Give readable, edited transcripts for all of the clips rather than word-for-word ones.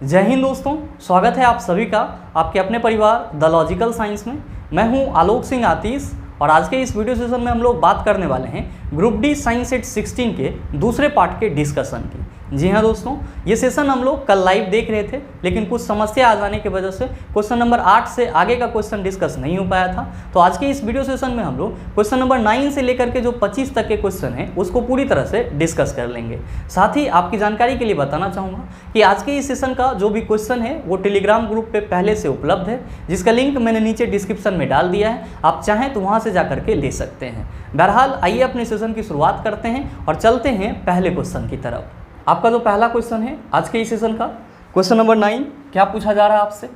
जय हिंद दोस्तों, स्वागत है आप सभी का आपके अपने परिवार द लॉजिकल साइंस में। मैं हूं आलोक सिंह आतिश और आज के इस वीडियो सेशन में हम लोग बात करने वाले हैं ग्रुप डी साइंस सेट 16 के दूसरे पार्ट के डिस्कशन की। जी हाँ दोस्तों, ये सेशन हम लोग कल लाइव देख रहे थे, लेकिन कुछ समस्या आ जाने की वजह से क्वेश्चन नंबर 8 से आगे का क्वेश्चन डिस्कस नहीं हो पाया था। तो आज के इस वीडियो सेशन में हम लोग क्वेश्चन नंबर 9 से लेकर के जो 25 तक के क्वेश्चन है उसको पूरी तरह से डिस्कस कर लेंगे। साथ ही आपकी जानकारी के लिए बताना चाहूँगा कि आज के इस सेशन का जो भी क्वेश्चन है वो टेलीग्राम ग्रुप पर पहले से उपलब्ध है, जिसका लिंक मैंने नीचे डिस्क्रिप्शन में डाल दिया है। आप चाहें तो वहाँ से जा करके ले सकते हैं। बहरहाल आइए अपने सेशन की शुरुआत करते हैं और चलते हैं पहले क्वेश्चन की तरफ। आपका जो पहला क्वेश्चन है आज के इस सेशन का, क्वेश्चन नंबर 9, क्या पूछा जा रहा है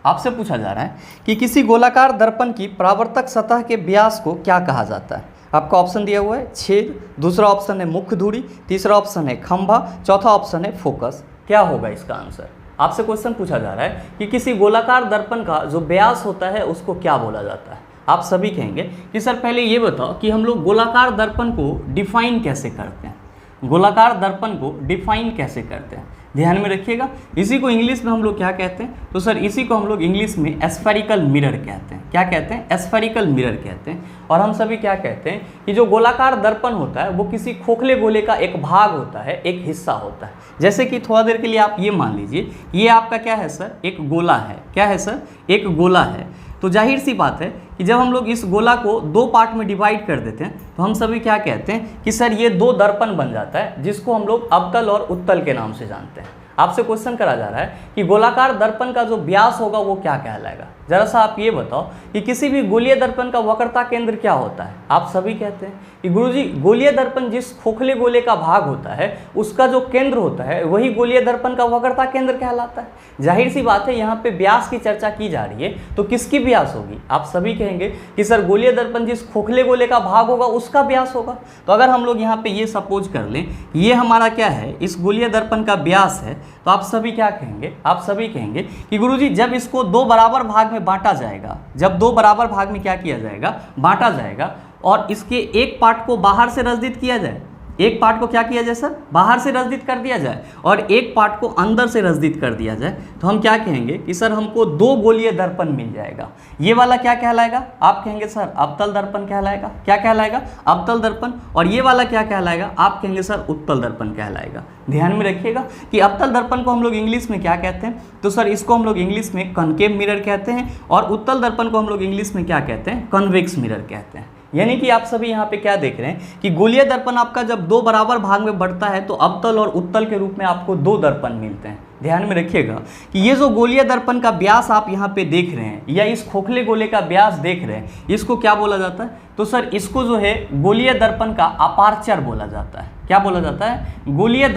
आपसे पूछा जा रहा है कि किसी गोलाकार दर्पण की परावर्तक सतह के व्यास को क्या कहा जाता है। आपका ऑप्शन दिया हुआ है छेद, दूसरा ऑप्शन है मुख्य धुरी, तीसरा ऑप्शन है खंभा, चौथा ऑप्शन है फोकस। क्या होगा इसका आंसर? आपसे क्वेश्चन पूछा जा रहा है कि किसी गोलाकार दर्पण का जो व्यास होता है उसको क्या बोला जाता है। आप सभी कहेंगे कि सर पहले ये बताओ कि हम लोग गोलाकार दर्पण को डिफाइन कैसे करते हैं, गोलाकार दर्पण को डिफाइन कैसे करते हैं। ध्यान में रखिएगा, इसी को इंग्लिश में हम लोग क्या कहते हैं, तो सर इसी को हम लोग इंग्लिश में एस्फेरिकल मिरर कहते हैं। क्या कहते हैं? एस्फेरिकल मिरर कहते हैं। और हम सभी क्या कहते हैं कि जो गोलाकार दर्पण होता है वो किसी खोखले गोले का एक भाग होता है, एक हिस्सा होता है। जैसे कि थोड़ा देर के लिए आप ये मान लीजिए, ये आपका क्या है सर, एक गोला है। क्या है सर? एक गोला है। तो जाहिर सी बात है कि जब हम लोग इस गोला को दो पार्ट में डिवाइड कर देते हैं तो हम सभी क्या कहते हैं कि सर ये दो दर्पण बन जाता है, जिसको हम लोग अवतल और उत्तल के नाम से जानते हैं। आपसे क्वेश्चन करा जा रहा है कि गोलाकार दर्पण का जो व्यास होगा वो क्या कहलाएगा। जरा सा आप ये बताओ कि किसी भी गोलीय दर्पण का वक्रता केंद्र क्या होता है। आप सभी कहते हैं कि गुरुजी गोलीय दर्पण जिस खोखले गोले का भाग होता है उसका जो केंद्र होता है वही गोलीय दर्पण का वक्रता केंद्र कहलाता है। जाहिर सी बात है, यहाँ पे व्यास की चर्चा की जा रही है तो किसकी व्यास होगी? आप सभी कहेंगे कि सर गोलीय दर्पण जिस खोखले गोले का भाग होगा उसका व्यास होगा। तो अगर हम लोग यहाँ पे ये सपोज कर लें ये हमारा क्या है, इस गोलीय दर्पण का व्यास है, तो आप सभी क्या कहेंगे? आप सभी कहेंगे कि गुरुजी जब इसको दो बराबर भाग में बांटा जाएगा, जब दो बराबर भाग में क्या किया जाएगा, बांटा जाएगा, और इसके एक पार्ट को बाहर से रसदित किया जाए, एक पार्ट को क्या किया जाए सर, बाहर से रसदित कर दिया जाए, और एक पार्ट को अंदर से रसदित कर दिया जाए, तो हम क्या कहेंगे कि सर हमको दो गोलीय दर्पण मिल जाएगा। ये वाला क्या कहलाएगा? आप कहेंगे सर अवतल दर्पण कहलाएगा। क्या कहलाएगा? अवतल दर्पण। और ये वाला क्या कहलाएगा? आप कहेंगे सर उत्तल दर्पण कहलाएगा। ध्यान में रखिएगा कि अवतल दर्पण को हम लोग इंग्लिश में क्या कहते हैं, तो सर इसको हम लोग इंग्लिश में कॉनकेव मिरर कहते हैं, और उत्तल दर्पण को हम लोग इंग्लिश में क्या कहते हैं, कॉन्वेक्स मिरर कहते हैं। यानी कि आप सभी यहाँ पे क्या देख रहे हैं कि गोलीय दर्पण आपका जब दो बराबर भाग में बढ़ता है तो अवतल और उत्तल के रूप में आपको दो दर्पण मिलते हैं। ध्यान में रखिएगा कि ये जो गोलीय दर्पण का व्यास आप यहाँ पे देख रहे हैं या इस खोखले गोले का व्यास देख रहे हैं, इसको क्या बोला जाता है? तो सर इसको जो है गोलीय दर्पण का अपार्चर बोला जाता है। क्या बोला जाता है? गोलीय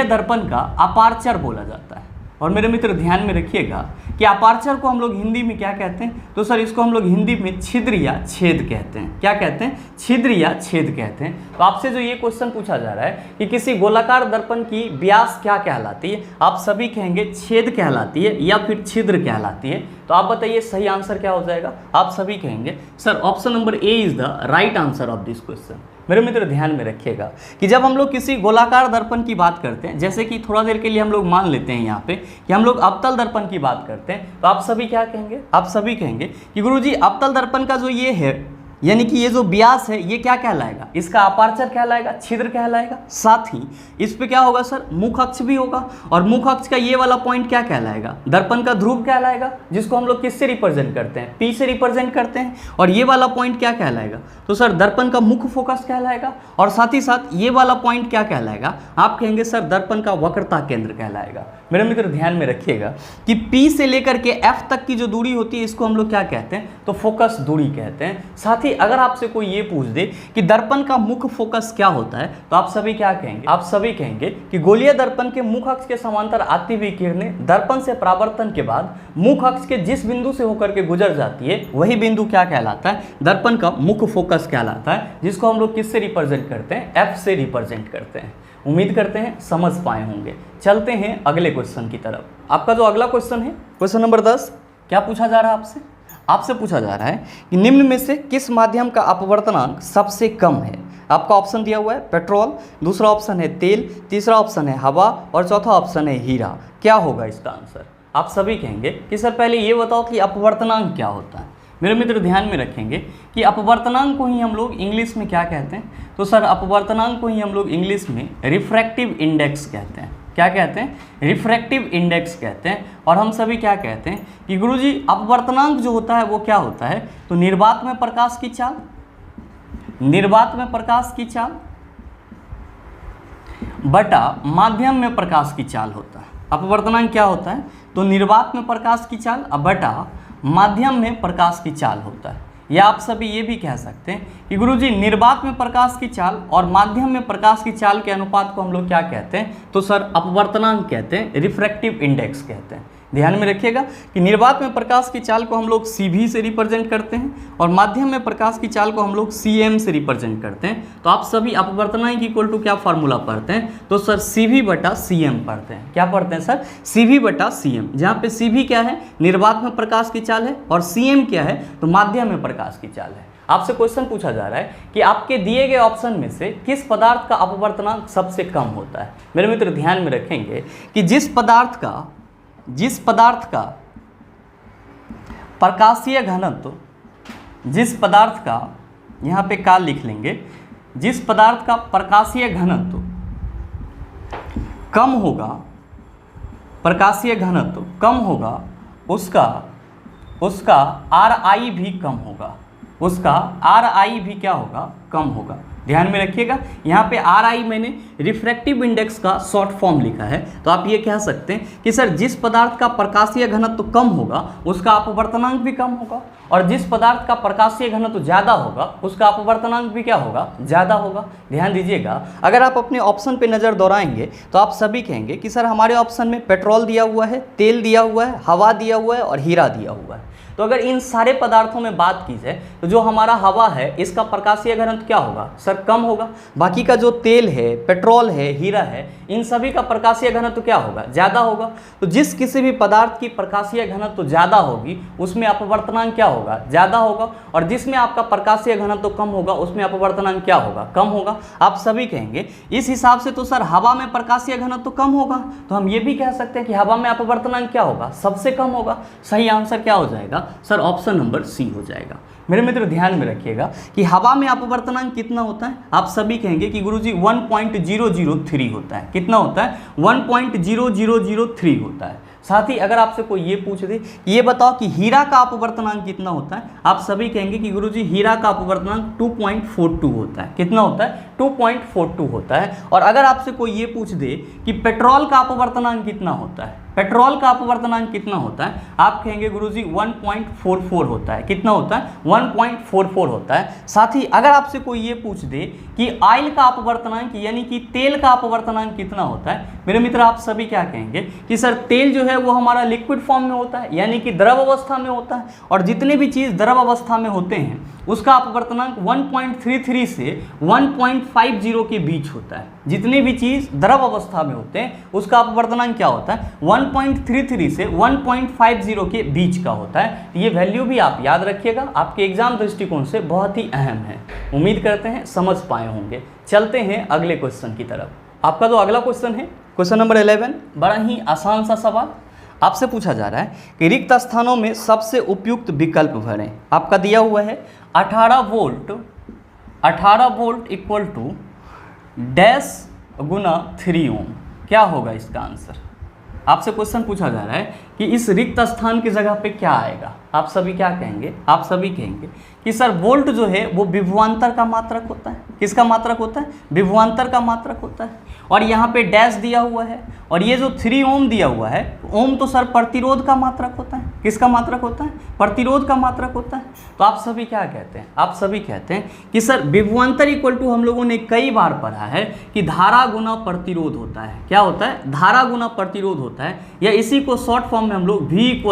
दर्पण का अपार्चर बोला जाता है। और मेरे मित्र ध्यान में रखिएगा कि अपार्चर को हम लोग हिंदी में क्या कहते हैं, तो सर इसको हम लोग हिंदी में छिद्र या छेद कहते हैं। क्या कहते हैं? छिद्र या छेद कहते हैं। तो आपसे जो ये क्वेश्चन पूछा जा रहा है कि किसी गोलाकार दर्पण की व्यास क्या कहलाती है, आप सभी कहेंगे छेद कहलाती है या फिर छिद्र कहलाती है। तो आप बताइए सही आंसर क्या हो जाएगा? आप सभी कहेंगे sir option number A is the right answer of this question. मेरे मित्र ध्यान में रखिएगा कि जब हम लोग किसी गोलाकार दर्पण की बात करते हैं, जैसे कि थोड़ा देर के लिए हम लोग मान लेते हैं यहाँ पे कि हम लोग अवतल दर्पण की बात करते हैं, तो आप सभी क्या कहेंगे? आप सभी कहेंगे कि गुरुजी अवतल दर्पण का जो ये है, यानी कि ये जो व्यास है ये क्या कहलाएगा? इसका अपार्चर कहलाएगा, छिद्र कहलाएगा। साथ ही इस पे क्या होगा सर, मुख अक्ष भी होगा, और मुख अक्ष का ये वाला पॉइंट क्या कहलाएगा? दर्पण का ध्रुव कहलाएगा, जिसको हम लोग किससे रिप्रेजेंट करते हैं? पी से रिप्रेजेंट करते हैं। और ये वाला पॉइंट क्या कहलाएगा? तो सर दर्पण का मुख्य फोकस कहलाएगा। और साथ ही साथ ये वाला पॉइंट क्या कहलाएगा? आप कहेंगे सर दर्पण का वक्रता केंद्र कहलाएगा। मेरे मित्र ध्यान में रखिएगा कि P से लेकर के F तक की जो दूरी होती है इसको हम लोग क्या कहते हैं? तो फोकस दूरी कहते हैं। साथ ही अगर आपसे कोई ये पूछ दे कि दर्पण का मुख्य फोकस क्या होता है, तो आप सभी क्या कहेंगे? आप सभी कहेंगे कि गोलीय दर्पण के मुख अक्ष के समांतर आती हुई किरणें दर्पण से परावर्तन के बाद मुख अक्ष के जिस बिंदु से होकर के गुजर जाती है वही बिंदु क्या कहलाता है? दर्पण का मुख्य फोकस कहलाता है, जिसको हम लोग किससे रिप्रेजेंट करते हैं? F से रिप्रेजेंट करते हैं। उम्मीद करते हैं समझ पाए होंगे। चलते हैं अगले क्वेश्चन की तरफ। आपका जो अगला क्वेश्चन है, क्वेश्चन नंबर 10, क्या पूछा जा रहा है आपसे पूछा जा रहा है कि निम्न में से किस माध्यम का अपवर्तनांक सबसे कम है। आपका ऑप्शन दिया हुआ है पेट्रोल, दूसरा ऑप्शन है तेल, तीसरा ऑप्शन है हवा और चौथा ऑप्शन है हीरा। क्या होगा इसका आंसर? आप सभी कहेंगे कि सर पहले ये बताओ कि अपवर्तनांक क्या होता है। मेरे मित्र ध्यान में रखेंगे कि अपवर्तनांक को ही हम लोग इंग्लिश में क्या कहते हैं? तो सर अपवर्तनांक को ही हम लोग इंग्लिश में रिफ्रैक्टिव इंडेक्स कहते हैं। क्या कहते हैं? रिफ्रैक्टिव इंडेक्स कहते हैं। और हम सभी क्या कहते हैं कि गुरुजी अपवर्तनांक जो होता है वो क्या होता है? तो निर्वात में प्रकाश की चाल, निर्वात में प्रकाश की चाल बटा माध्यम में प्रकाश की चाल होता है। अपवर्तनांक क्या होता है? तो निर्वात में प्रकाश की चाल बटा माध्यम में प्रकाश की चाल होता है। या आप सभी ये भी कह सकते हैं कि गुरुजी निर्वात में प्रकाश की चाल और माध्यम में प्रकाश की चाल के अनुपात को हम लोग क्या कहते हैं? तो सर अपवर्तनांक कहते हैं, रिफ्रैक्टिव इंडेक्स कहते हैं। ध्यान में रखिएगा कि निर्वात में प्रकाश की चाल को हम लोग CV से रिप्रेजेंट करते हैं और माध्यम में प्रकाश की चाल को हम लोग CM से रिप्रेजेंट करते हैं। तो आप सभी अपवर्तनांक इक्वल टू क्या फार्मूला पढ़ते हैं? तो सर CV बटा CM पढ़ते हैं। क्या पढ़ते हैं सर? CV बटा CM, जहाँ पे CV क्या है? निर्वात में प्रकाश की चाल है और CM क्या है? तो माध्यम में प्रकाश की चाल है। आपसे क्वेश्चन पूछा जा रहा है कि आपके दिए गए ऑप्शन में से किस पदार्थ का अपवर्तनांक सबसे कम होता है। मेरे मित्र ध्यान में रखेंगे कि जिस पदार्थ का प्रकाशीय घनत्व, जिस पदार्थ का, यहाँ पे काल लिख लेंगे, जिस पदार्थ का प्रकाशीय घनत्व कम होगा, प्रकाशीय घनत्व कम होगा, उसका RI भी कम होगा, उसका RI भी क्या होगा? कम होगा। ध्यान में रखिएगा, यहाँ पे RI मैंने रिफ्रैक्टिव इंडेक्स का शॉर्ट फॉर्म लिखा है। तो आप ये कह सकते हैं कि सर जिस पदार्थ का प्रकाशीय घनत्व कम होगा उसका अपवर्तनांक भी कम होगा, और जिस पदार्थ का प्रकाशीय घनत्व ज़्यादा होगा उसका अपवर्तनांक भी क्या होगा? ज़्यादा होगा। ध्यान दीजिएगा, अगर आप अपने ऑप्शन पे नज़र दौड़ाएंगे तो आप सभी कहेंगे कि सर हमारे ऑप्शन में पेट्रोल दिया हुआ है, तेल दिया हुआ है, हवा दिया हुआ है और हीरा दिया हुआ है। तो अगर इन सारे पदार्थों में बात की जाए तो जो हमारा हवा है इसका प्रकाशीय घनत्व क्या होगा? सर कम होगा। बाकी का जो तेल है, पेट्रोल है, हीरा है, इन सभी का प्रकाशीय घनत्व क्या होगा? ज़्यादा होगा। तो जिस किसी भी पदार्थ की प्रकाशीय घनत्व ज़्यादा होगी उसमें अपवर्तनांक क्या होगा? ज़्यादा होगा। और जिसमें आपका प्रकाशीय घनत्व कम होगा उसमें अपवर्तनांक क्या होगा? कम होगा। आप सभी कहेंगे इस हिसाब से तो सर हवा में प्रकाशीय घनत्व कम होगा, तो हम ये भी कह सकते हैं कि हवा में अपवर्तनांक क्या होगा? सबसे कम होगा। सही आंसर क्या हो जाएगा? सर ऑप्शन नंबर C हो जाएगा। मेरे मित्र ध्यान में रखिएगा कि हवा में अपवर्तनांक कितना होता है? आप सभी कहेंगे कि गुरुजी 1.003 होता है। कितना होता है? 1.0003 होता है। साथ ही अगर आपसे कोई ये पूछ दे ये बताओ कि हीरा का अपवर्तनांक कितना होता है, आप सभी कहेंगे कि गुरुजी हीरा का अपवर्तनांक 2.42 होता है। कितना होता है? 2.42 होता है। और अगर आपसे कोई ये पूछ दे कि पेट्रोल का अपवर्तनांक कितना होता है, पेट्रोल का अपवर्तनांक कितना होता है, आप कहेंगे गुरुजी 1.44 होता है। कितना होता है? 1.44 होता है। साथ ही अगर आपसे कोई ये पूछ दे कि ऑयल का अपवर्तनांक यानी कि तेल का अपवर्तनांक कितना होता है, मेरे मित्र आप सभी क्या कहेंगे कि सर तेल जो है वो हमारा लिक्विड फॉर्म में होता है, यानी कि द्रव अवस्था में होता है, और जितने भी चीज़ द्रव अवस्था में होते हैं उसका अपवर्तनांक 1.33 से 1.50 के बीच होता है। जितनी भी चीज़ द्रव अवस्था में होते हैं उसका अपवर्तनांक क्या होता है? 1.33 से 1.50 के बीच का होता है। ये वैल्यू भी आप याद रखिएगा, आपके एग्जाम दृष्टिकोण से बहुत ही अहम है। उम्मीद करते हैं समझ पाए होंगे। चलते हैं अगले क्वेश्चन की तरफ। आपका जो अगला क्वेश्चन है, क्वेश्चन नंबर 11, बड़ा ही आसान सा सवाल। आपसे पूछा जा रहा है कि रिक्त स्थानों में सबसे उपयुक्त विकल्प भरें। आपका दिया हुआ है 18 वोल्ट इक्वल टू डैश गुना 3 ओम। क्या होगा इसका आंसर? आपसे क्वेश्चन पूछा जा रहा है कि इस रिक्त स्थान की जगह पे क्या आएगा। आप सभी क्या कहेंगे? आप सभी कहेंगे कि सर वोल्ट जो है वो विभवांतर का मात्रक होता है। किसका मात्रक होता है? विभवांतर का मात्रक होता है। और यहाँ पे डैश दिया हुआ है, और ये जो 3 ओम दिया हुआ है, ओम तो सर प्रतिरोध का मात्रक होता है। किसका मात्रक होता है? प्रतिरोध का मात्रक होता है। तो आप सभी क्या कहते हैं? आप सभी कहते हैं कि सर विभवांतर इक्वल टू हम लोगों ने कई बार पढ़ा है कि धारा गुना प्रतिरोध होता है। क्या होता है? धारा गुना प्रतिरोध होता है, या इसी को शॉर्ट फॉर्म में हम लोग V =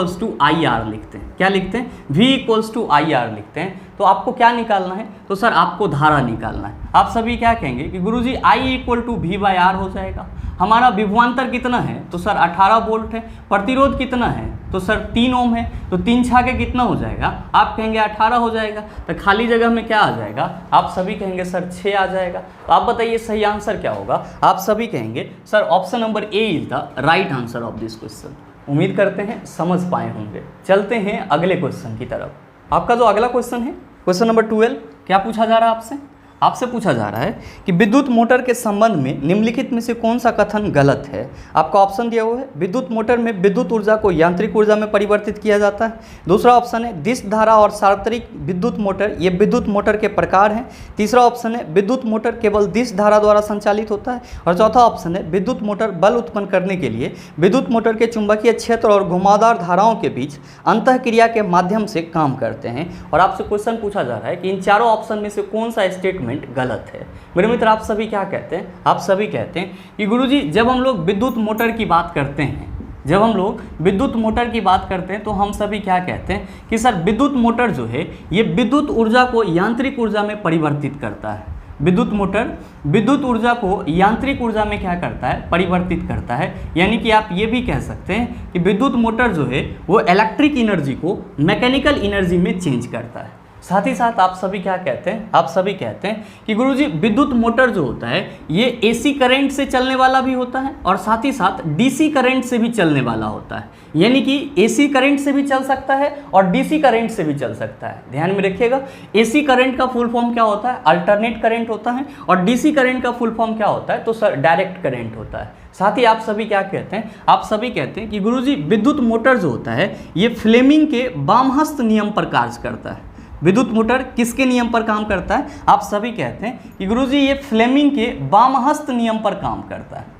IR लिखते हैं। क्या लिखते हैं? V = IR लिखते हैं। तो आपको क्या निकालना है, तो सर आपको धारा निकालना है। आप सभी क्या कहेंगे कि गुरुजी I = V/R हो जाएगा। हमारा विभवांतर कितना है, तो सर 18 वोल्ट है। प्रतिरोध कितना है, तो सर 3 ओम है। तो 3 छाके कितना हो जाएगा, आप कहेंगे 18 हो जाएगा। तो खाली जगह में क्या आ जाएगा, आप सभी कहेंगे सर 6 आ जाएगा। तो आप बताइए सही आंसर क्या होगा। आप सभी कहेंगे sir option number A is the right answer of this question. उम्मीद करते हैं समझ पाए होंगे। चलते हैं अगले क्वेश्चन की तरफ। आपका जो अगला क्वेश्चन है, क्वेश्चन नंबर 12, क्या पूछा जा रहा है आपसे। आपसे पूछा जा रहा है कि विद्युत मोटर के संबंध में निम्नलिखित में से कौन सा कथन गलत है। आपका ऑप्शन दिया हुआ है, विद्युत मोटर में विद्युत ऊर्जा को यांत्रिक ऊर्जा में परिवर्तित किया जाता है। दूसरा ऑप्शन है दिश धारा और सार्वत्रिक विद्युत मोटर, ये विद्युत मोटर के प्रकार हैं। तीसरा ऑप्शन है विद्युत मोटर केवल दिश धारा द्वारा संचालित होता है। और चौथा ऑप्शन है विद्युत मोटर बल उत्पन्न करने के लिए विद्युत मोटर के चुंबकीय क्षेत्र और घुमावदार धाराओं के बीच अंतःक्रिया के माध्यम से काम करते हैं। और आपसे क्वेश्चन पूछा जा रहा है कि इन चारों ऑप्शन में से कौन सा स्टेटमेंट गलत है। मेरे मित्र आप सभी क्या कहते हैं, आप सभी कहते हैं कि गुरुजी जब हम लोग विद्युत मोटर की बात करते हैं, जब हम लोग विद्युत मोटर की बात करते हैं तो हम सभी क्या कहते हैं कि सर विद्युत मोटर जो है ये विद्युत ऊर्जा को यांत्रिक ऊर्जा में परिवर्तित करता है। विद्युत मोटर विद्युत ऊर्जा को यांत्रिक ऊर्जा में क्या करता है, परिवर्तित करता है। यानी कि आप ये भी कह सकते हैं कि विद्युत मोटर जो है वो इलेक्ट्रिक एनर्जी को मैकेनिकल एनर्जी में चेंज करता है। साथ ही साथ आप सभी क्या कहते हैं, आप सभी कहते हैं कि गुरुजी विद्युत मोटर जो होता है ये एसी करंट से चलने वाला भी होता है और साथ ही साथ डीसी करंट से भी चलने वाला होता है। यानी कि एसी करंट से भी चल सकता है और डीसी करंट से भी चल सकता है। ध्यान में रखिएगा, एसी करंट का फुल फॉर्म क्या होता है, अल्टरनेट करंट होता है। और डीसी करंट का फुल फॉर्म क्या होता है, तो सर डायरेक्ट करंट होता है। साथ ही आप सभी क्या कहते हैं, आप सभी कहते हैं कि गुरुजी विद्युत मोटर जो होता है ये फ्लेमिंग के वामहस्त नियम पर कार्य करता है। विद्युत मोटर किसके नियम पर काम करता है, आप सभी कहते हैं कि गुरुजी ये फ्लेमिंग के वामहस्त नियम पर काम करता है।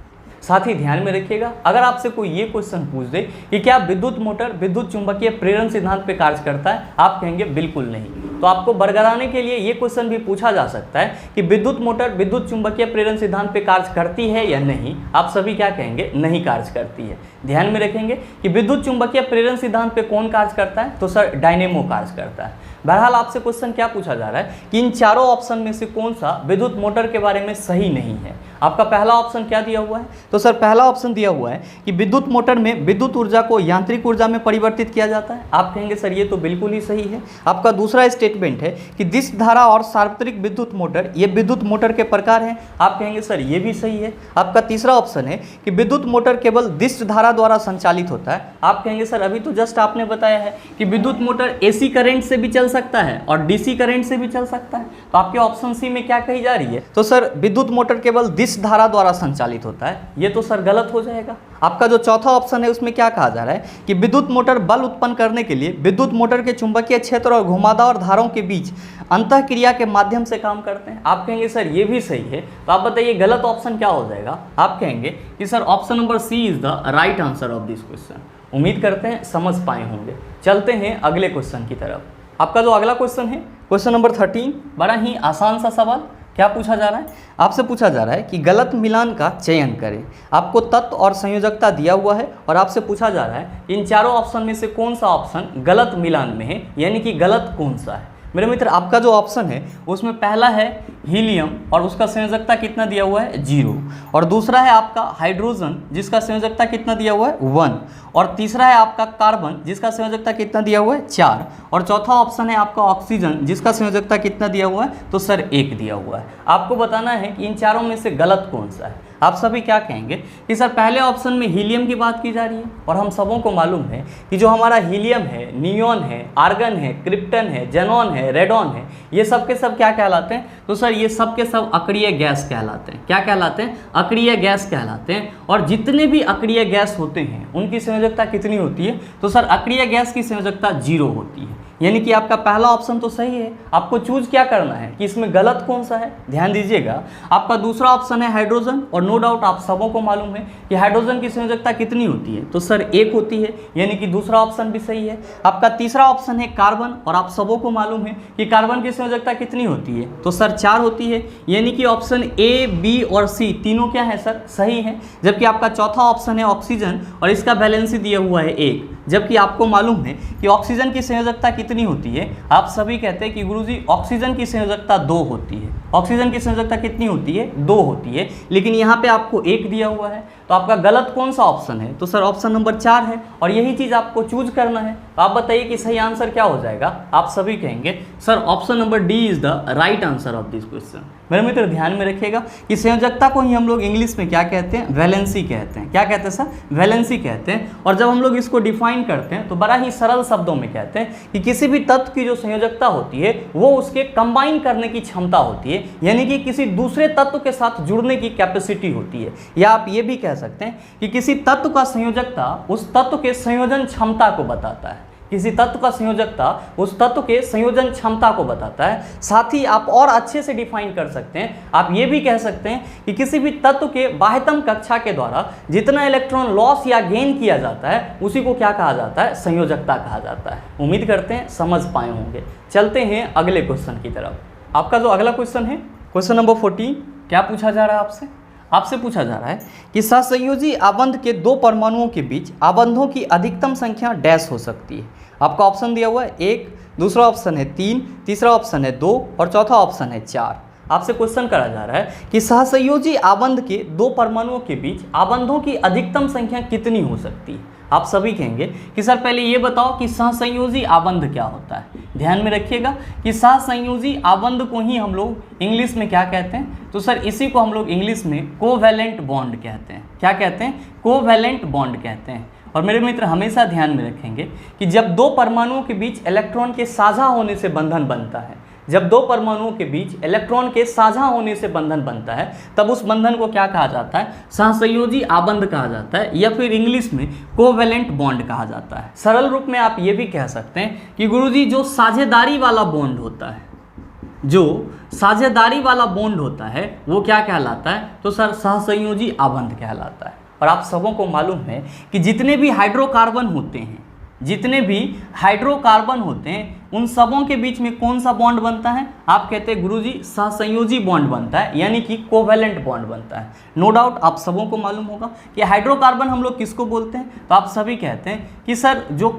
साथ ही ध्यान में रखिएगा, अगर आपसे कोई ये क्वेश्चन पूछ दे कि क्या विद्युत मोटर विद्युत चुंबकीय प्रेरण सिद्धांत पे कार्य करता है, आप कहेंगे बिल्कुल नहीं। तो आपको बरगराने के लिए ये क्वेश्चन भी पूछा जा सकता है कि विद्युत मोटर विद्युत चुंबकीय प्रेरण सिद्धांत पे कार्य करती है या नहीं। आप सभी क्या कहेंगे, नहीं कार्य करती है। ध्यान में रखेंगे कि विद्युत चुंबकीय प्रेरण सिद्धांत पे कौन कार्य करता है, तो सर डायनेमो कार्य करता है। बहरहाल आपसे क्वेश्चन क्या पूछा जा रहा है कि इन चारों ऑप्शन में से कौन सा विद्युत मोटर के बारे में सही नहीं है। आपका पहला ऑप्शन क्या दिया हुआ है, तो सर पहला ऑप्शन दिया हुआ है कि विद्युत मोटर में विद्युत ऊर्जा को यांत्रिक ऊर्जा में परिवर्तित किया जाता है। आप कहेंगे सर ये तो बिल्कुल ही सही है। आपका दूसरा स्टेटमेंट है कि दिश धारा और सार्वत्रिक विद्युत मोटर ये विद्युत मोटर के प्रकार हैं। आप कहेंगे सर ये भी सही है। आपका तीसरा ऑप्शन है कि विद्युत मोटर केवल दिश धारा द्वारा संचालित होता है। आप कहेंगे सर अभी तो जस्ट आपने बताया है कि विद्युत मोटर एसी करंट से भी चल सकता है और डीसी करंट से भी चल सकता है। तो आपके ऑप्शन सी में क्या कही जा रही है, तो सर विद्युत मोटर केवल दिश धारा द्वारा संचालित होता है। ये तो सर गलत हो जाएगा। आपका जो चौथा ऑप्शन है उसमें क्या कहा जा रहा है कि विद्युत मोटर बल उत्पन्न करने के लिए विद्युत मोटर के चुंबकीय क्षेत्र और घुमावदार धाराओं के बीच अंतःक्रिया के माध्यम से काम करते हैं। आप कहेंगे सर ये भी सही है। तो आप बताइए गलत ऑप्शन क्या हो जाएगा। आप कहेंगे कि sir option number C is the right answer of this question. उम्मीद करते हैं समझ पाए होंगे। चलते हैं अगले क्वेश्चन की तरफ। आपका जो अगला क्वेश्चन है क्वेश्चन नंबर 13, बड़ा ही आसान सा सवाल। क्या पूछा जा रहा है, आपसे पूछा जा रहा है कि गलत मिलान का चयन करें। आपको तत्व और संयोजकता दिया हुआ है और आपसे पूछा जा रहा है इन चारों ऑप्शन में से कौन सा ऑप्शन गलत मिलान में है, यानी कि गलत कौन सा है। मेरे मित्र आपका जो ऑप्शन है उसमें पहला है हीलियम और उसका संयोजकता कितना दिया हुआ है 0, और दूसरा है आपका हाइड्रोजन जिसका संयोजकता कितना दिया हुआ है 1, और तीसरा है आपका कार्बन जिसका संयोजकता कितना दिया हुआ है 4, और चौथा ऑप्शन है आपका ऑक्सीजन जिसका संयोजकता कितना दिया हुआ है, तो सर 1 दिया हुआ है। आपको बताना है कि इन चारों में से गलत कौन सा है। आप सभी क्या कहेंगे कि सर पहले ऑप्शन में हीलियम की बात की जा रही है, और हम सबों को मालूम है कि जो हमारा हीलियम है, नियॉन है, आर्गन है, क्रिप्टन है, जेनॉन है, रेडॉन है, ये सब के सब क्या कहलाते हैं, तो सर ये सब के सब अक्रिय गैस कहलाते हैं। क्या कहलाते हैं, अक्रिय गैस कहलाते हैं। और जितने भी अक्रिय गैस होते हैं उनकी संयोजकता कितनी होती है, तो सर अक्रिय गैस की संयोजकता 0 होती है। यानी कि आपका पहला ऑप्शन तो सही है। आपको चूज क्या करना है कि इसमें गलत कौन सा है। ध्यान दीजिएगा, आपका दूसरा ऑप्शन है हाइड्रोजन, और नो डाउट आप सबों को मालूम है कि हाइड्रोजन की संयोजकता कितनी होती है, तो सर 1 होती है, यानी कि दूसरा ऑप्शन भी सही है। आपका तीसरा ऑप्शन है कार्बन, और आप सबों को मालूम है कि कार्बन की संयोजकता कितनी होती है, तो सर 4 होती है, यानी कि ऑप्शन ए, बी और सी तीनों क्या है सर, सही है। जबकि आपका चौथा ऑप्शन है ऑक्सीजन, और इसका वैलेंसी दिया हुआ है 1, जबकि आपको मालूम है कि ऑक्सीजन की संयोजकता कितनी होती है। आप सभी कहते हैं कि गुरुजी ऑक्सीजन की संयोजकता 2 होती है। ऑक्सीजन की संयोजकता कितनी होती है? 2 होती है, लेकिन यहाँ पे आपको 1 दिया हुआ है। तो आपका गलत कौन सा ऑप्शन है? तो सर ऑप्शन नंबर 4 है, और यही चीज़ आपको चूज करना है। तो आप बताइए कि सही आंसर क्या हो जाएगा? आप सभी कहेंगे sir option number D is the right answer of this question. मेरे मित्र ध्यान में रखिएगा कि संयोजकता को ही हम लोग इंग्लिश में क्या कहते हैं? वैलेंसी कहते हैं। क्या कहते हैं सर? वैलेंसी कहते हैं। और जब हम लोग इसको डिफाइन करते हैं तो बड़ा ही सरल शब्दों में कहते हैं कि किसी भी तत्व की जो संयोजकता होती है वो उसके कंबाइन करने की क्षमता होती है, यानी कि किसी दूसरे तत्व के साथ जुड़ने की कैपेसिटी होती है। या आप ये भी कह सकते हैं कि किसी तत्व का संयोजकता उस तत्व के संयोजन क्षमता को बताता है। किसी तत्व का संयोजकता उस तत्व के संयोजन क्षमता को बताता है। साथ ही आप और अच्छे से डिफाइन कर सकते हैं, आप ये भी कह सकते हैं कि किसी भी तत्व के बाह्यतम कक्षा के द्वारा जितना इलेक्ट्रॉन लॉस या गेन किया जाता है उसी को क्या कहा जाता है? संयोजकता कहा जाता है। उम्मीद करते हैं समझ पाए होंगे। चलते हैं अगले क्वेश्चन की तरफ। आपका जो अगला क्वेश्चन है, क्वेश्चन नंबर 14, क्या पूछा जा रहा है आपसे? आपसे पूछा जा रहा है कि सहसंयोजी आबंध के 2 परमाणुओं के बीच आबंधों की अधिकतम संख्या डैश हो सकती है। आपका ऑप्शन दिया हुआ है 1, दूसरा ऑप्शन है 3, तीसरा ऑप्शन है 2 और चौथा ऑप्शन है 4। आपसे क्वेश्चन करा जा रहा है कि सहसंयोजी आबंध के 2 परमाणुओं के बीच आबंधों की अधिकतम संख्या कितनी हो सकती है। आप सभी कहेंगे कि सर पहले ये बताओ कि सहसंयोजी आबंध क्या होता है। ध्यान में रखिएगा कि सहसंयोजी आबंध को ही हम लोग इंग्लिश में क्या कहते हैं? तो सर इसी को हम लोग इंग्लिश में कोवैलेंट बॉन्ड कहते हैं। क्या कहते हैं? कोवैलेंट बॉन्ड कहते हैं। और मेरे मित्र हमेशा ध्यान में रखेंगे कि जब 2 परमाणुओं के बीच इलेक्ट्रॉन के साझा होने से बंधन बनता है, जब 2 परमाणुओं के बीच इलेक्ट्रॉन के साझा होने से बंधन बनता है तब उस बंधन को क्या कहा जाता है? सहसंयोजी आबंध कहा जाता है, या फिर इंग्लिश में कोवैलेंट बॉन्ड कहा जाता है। सरल रूप में आप ये भी कह सकते हैं कि गुरुजी जो साझेदारी वाला बॉन्ड होता है, जो साझेदारी वाला बॉन्ड होता है वो क्या कहलाता है? तो सर सहसंयोजी आबंध कहलाता है। और आप सबों को मालूम है कि जितने भी हाइड्रोकार्बन होते हैं, जितने भी हाइड्रोकार्बन होते हैं उन सबों के बीच में कौन सा बॉन्ड बनता है? आप कहते हैं गुरुजी सहसंयोजी बॉन्ड बनता है, यानी कि कोवैलेंट बॉन्ड बनता है। नो डाउट आप सबों को मालूम होगा कि हाइड्रोकार्बन हम लोग किसको बोलते हैं। तो आप सभी कहते हैं कि सर जो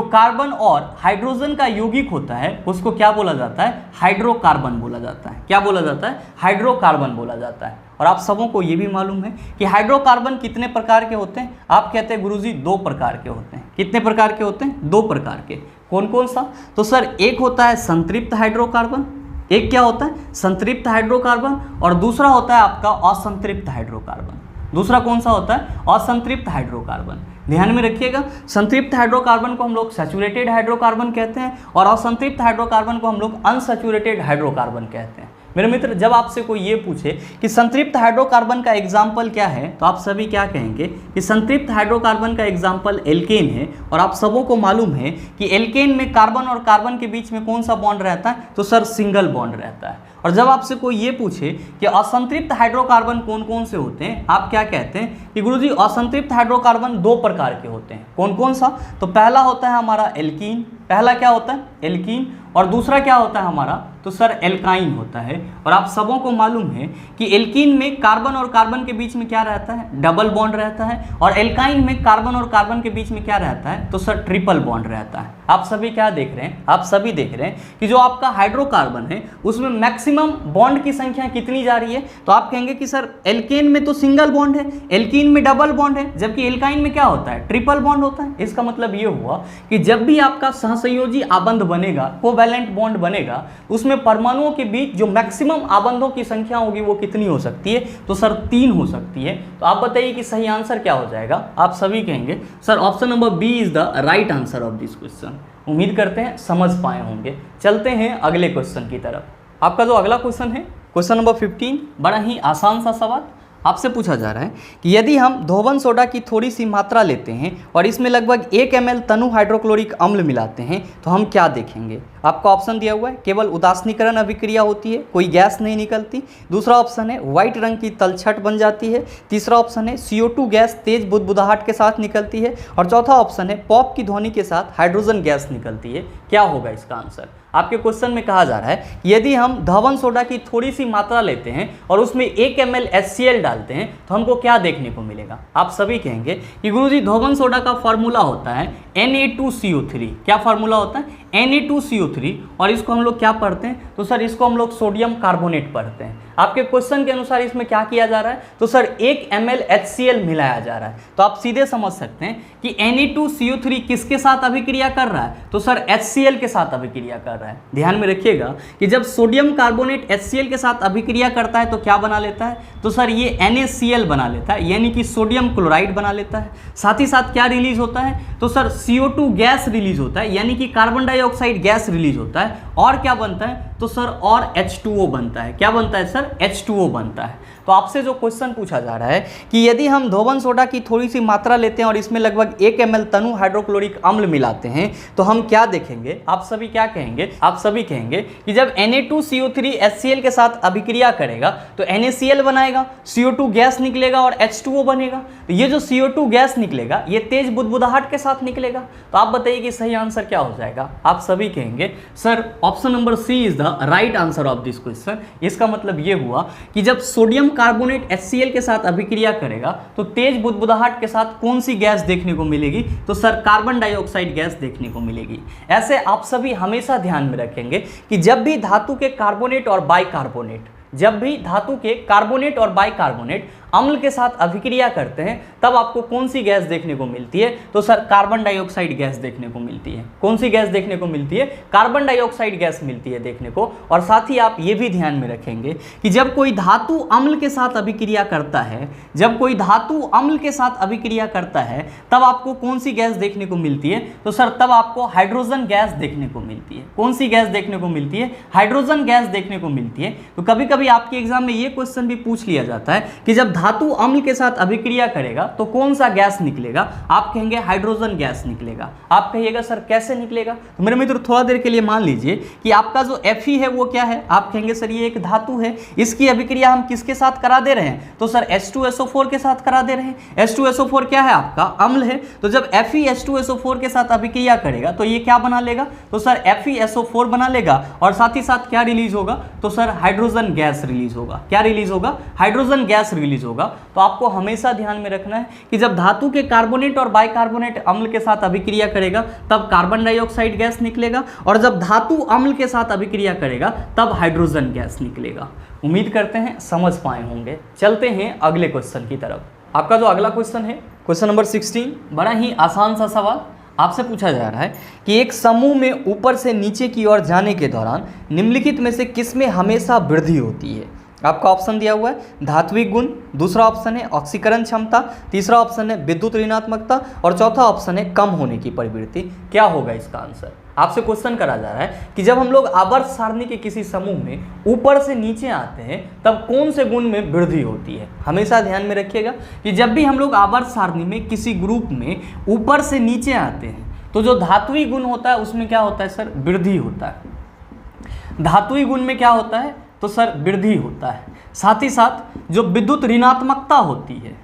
कार्बन और हाइड्रोजन का यौगिक होता है उसको क्या बोला जाता है? हाइड्रोकार्बन बोला जाता है। क्या बोला जाता है? हाइड्रोकार्बन बोला जाता है। और आप सबों को ये भी मालूम है कि हाइड्रोकार्बन कितने प्रकार के होते हैं? आप कहते हैं गुरुजी 2 प्रकार के होते हैं। कितने प्रकार के होते हैं? 2 प्रकार के। कौन कौन सा? तो सर एक होता है संतृप्त हाइड्रोकार्बन, एक क्या होता है? संतृप्त हाइड्रोकार्बन, और दूसरा होता है आपका असंतृप्त हाइड्रोकार्बन। दूसरा कौन सा होता है? असंतृप्त हाइड्रोकार्बन। ध्यान में रखिएगा, संतृप्त हाइड्रोकार्बन को हम लोग सैचुरेटेड हाइड्रोकार्बन कहते हैं और असंतृप्त हाइड्रोकार्बन को हम लोग अनसैचुरेटेड हाइड्रोकार्बन कहते हैं। मेरे मित्र जब आपसे कोई ये पूछे कि संतृप्त हाइड्रोकार्बन का एग्जाम्पल क्या है, तो आप सभी क्या कहेंगे कि संतृप्त हाइड्रोकार्बन का एग्जाम्पल एल्केन है। और आप सबों को मालूम है कि एल्केन में कार्बन और कार्बन के बीच में कौन सा बॉन्ड रहता है? तो सर सिंगल बॉन्ड रहता है। और जब आपसे कोई ये पूछे कि असंतृप्त हाइड्रोकार्बन कौन कौन से होते हैं, आप क्या कहते हैं कि गुरुजी असंतृप्त हाइड्रोकार्बन 2 प्रकार के होते हैं। कौन कौन सा? तो पहला होता है हमारा एल्कीन। पहला क्या होता है? एल्कीन। और दूसरा क्या होता है हमारा? तो सर एल्काइन होता है। और आप सबों को मालूम है कि एल्कीन में कार्बन और कार्बन के बीच में क्या रहता है? डबल बॉन्ड रहता है। और एल्काइन में कार्बन और कार्बन के बीच में क्या रहता है? तो सर ट्रिपल बॉन्ड रहता है। आप सभी क्या देख रहे हैं? आप सभी देख रहे हैं कि जो आपका हाइड्रोकार्बन है उसमें मैक्सिमम बॉन्ड की संख्या कितनी जा रही है? तो आप कहेंगे कि सर एल्केन में तो सिंगल बॉन्ड है, एल्कीन में डबल बॉन्ड है, जबकि एल्काइन में क्या होता है? ट्रिपल बॉन्ड होता है। इसका मतलब ये हुआ कि जब भी आपका सहसंयोजी आबंध बनेगा, कोवैलेंट बॉन्ड बनेगा, उसमें परमाणुओं के बीच जो मैक्सिमम आबंधों की संख्या होगी वो कितनी हो सकती है? तो सर 3 हो सकती है। तो आप बताइए कि सही आंसर क्या हो जाएगा? आप सभी कहेंगे sir option number B is the right answer of this question. उम्मीद करते हैं समझ पाए होंगे। चलते हैं अगले क्वेश्चन की तरफ। आपका जो अगला क्वेश्चन है, क्वेश्चन नंबर 15, बड़ा ही आसान सा सवाल। आपसे पूछा जा रहा है कि यदि हम धोवन सोडा की थोड़ी सी मात्रा लेते हैं और इसमें लगभग 1 ml तनु हाइड्रोक्लोरिक अम्ल मिलाते हैं तो हम क्या देखेंगे? आपका ऑप्शन दिया हुआ है केवल उदासीनीकरण अभिक्रिया होती है, कोई गैस नहीं निकलती। दूसरा ऑप्शन है व्हाइट रंग की तलछट बन जाती है। तीसरा ऑप्शन है CO2 गैस तेज बुदबुदाहट के साथ निकलती है। और चौथा ऑप्शन है पॉप की ध्वनि के साथ हाइड्रोजन गैस निकलती है। क्या होगा इसका आंसर? आपके क्वेश्चन में कहा जा रहा है कि यदि हम धवन सोडा की थोड़ी सी मात्रा लेते हैं और उसमें 1 ml HCl डालते हैं तो हमको क्या देखने को मिलेगा? आप सभी कहेंगे कि गुरुजी धवन सोडा का फॉर्मूला होता है Na2CO3। क्या फॉर्मूला होता है? Na2CO3। और इसको हम लोग क्या पढ़ते हैं? तो सर इसको हम लोग सोडियम कार्बोनेट पढ़ते हैं। आपके क्वेश्चन के अनुसार इसमें क्या किया जा रहा है? तो सर 1 ml HCl मिलाया जा रहा है। तो आप सीधे समझ सकते हैं कि Na2CO3 किसके साथ अभिक्रिया कर रहा है? तो सर HCl के साथ अभिक्रिया कर रहा है। ध्यान में रखिएगा कि जब सोडियम कार्बोनेट HCl के साथ अभिक्रिया करता है तो क्या बना लेता है? तो सर ये NaCl बना लेता है, यानी कि सोडियम क्लोराइड बना लेता है। साथ ही साथ क्या रिलीज होता है? तो सर CO2 गैस रिलीज होता है, यानी कि कार्बन डाइऑक्साइड गैस रिलीज होता है। और क्या बनता है? तो सर और H2O बनता है। क्या बनता है सर? H2O बनता है। तो आपसे जो क्वेश्चन पूछा जा रहा है कि यदि हम धोवन सोडा की थोड़ी सी मात्रा लेते हैं और इसमें लगभग 1 ml तनु हाइड्रोक्लोरिक अम्ल मिलाते हैं तो हम क्या देखेंगे? आप सभी क्या कहेंगे? आप सभी कहेंगे कि जब Na2CO3 HCl के साथ अभिक्रिया करेगा तो NaCl बनाएगा, CO2 गैस निकलेगा और H2O बनेगा। तो ये जो CO2 गैस निकलेगा ये तेज बुदबुदाहट के साथ निकलेगा। तो आप बताइए कि सही आंसर क्या हो जाएगा? आप सभी कहेंगे sir option number C is the right answer of this question. इसका मतलब ये हुआ कि जब सोडियम कार्बोनेट HCl के साथ अभिक्रिया करेगा तो तेज बुदबुदाहट के साथ कौन सी गैस देखने को मिलेगी? तो सर कार्बन डाइऑक्साइड गैस देखने को मिलेगी। ऐसे आप सभी हमेशा ध्यान में रखेंगे कि जब भी धातु के कार्बोनेट और बाइकार्बोनेट, जब भी धातु के कार्बोनेट और बाइकार्बोनेट अम्ल के साथ अभिक्रिया करते हैं तब आपको कौन सी गैस देखने को मिलती है? तो सर कार्बन डाइऑक्साइड गैस देखने को मिलती है। कौन सी गैस देखने को मिलती है? कार्बन डाइऑक्साइड गैस मिलती है देखने को। और साथ ही आप ये भी ध्यान में रखेंगे कि जब कोई धातु अम्ल के साथ अभिक्रिया करता है, जब कोई धातु अम्ल के साथ अभिक्रिया करता है तब आपको कौन सी गैस देखने को मिलती है? तो सर तब आपको हाइड्रोजन गैस देखने को मिलती है। कौन सी गैस देखने को मिलती है? हाइड्रोजन गैस देखने को मिलती है। तो कभी कभी आपके एग्जाम में ये क्वेश्चन भी पूछ लिया जाता है कि जब धातु अम्ल के साथ अभिक्रिया करेगा तो कौन सा गैस निकलेगा? आप कहेंगे हाइड्रोजन गैस निकलेगा। आप कहिएगा सर कैसे निकलेगा? तो मेरे मित्र थोड़ा देर के लिए मान लीजिए कि आपका जो Fe है वो क्या है? आप कहेंगे सर ये एक धातु है, इसकी अभिक्रिया हम किसके साथ करा दे रहे हैं? तो सर H2SO4 के साथ करा दे रहे हैं। H2SO4 क्या है? आपका अम्ल है। तो जब FeH2SO4 के साथ अभिक्रिया करेगा तो ये क्या बना लेगा? तो सर FeSO4 बना लेगा। और साथ ही साथ क्या रिलीज होगा? तो सर हाइड्रोजन गैस रिलीज होगा। क्या रिलीज होगा? हाइड्रोजन गैस रिलीज होगा। तो आपको हमेशा ध्यान में रखना है कि जब धातु के कार्बोनेट और बाइकार्बोनेट अम्ल के साथ अभिक्रिया करेगा तब कार्बन डाइऑक्साइड गैस निकलेगा और जब धातु अम्ल के साथ अभिक्रिया करेगा तब हाइड्रोजन गैस निकलेगा। उम्मीद करते हैं समझ पाए होंगे। चलते हैं अगले क्वेश्चन की तरफ। आपका जो अगला क्वेश्चन है क्वेश्चन नंबर 16, बड़ा ही आसान सा सवाल आपसे पूछा जा रहा है कि एक समूह में ऊपर से नीचे की ओर जाने के दौरान निम्नलिखित में से किसमें हमेशा वृद्धि होती है? आपका ऑप्शन दिया हुआ है धात्विक गुण, दूसरा ऑप्शन है ऑक्सीकरण क्षमता, तीसरा ऑप्शन है विद्युत ऋणात्मकता और चौथा ऑप्शन है कम होने की प्रवृत्ति। क्या होगा इसका आंसर? आपसे क्वेश्चन करा जा रहा है कि जब हम लोग आवर्त सारणी के किसी समूह में ऊपर से नीचे आते हैं तब कौन से गुण में वृद्धि होती है? हमेशा ध्यान में रखिएगा कि जब भी हम लोग आवर्त सारणी में किसी ग्रुप में ऊपर से नीचे आते हैं तो जो धात्विक गुण होता है उसमें क्या होता है सर? वृद्धि होता है। धात्विक गुण में क्या होता है? तो सर वृद्धि होता है। साथ ही साथ जो विद्युत ऋणात्मकता होती है,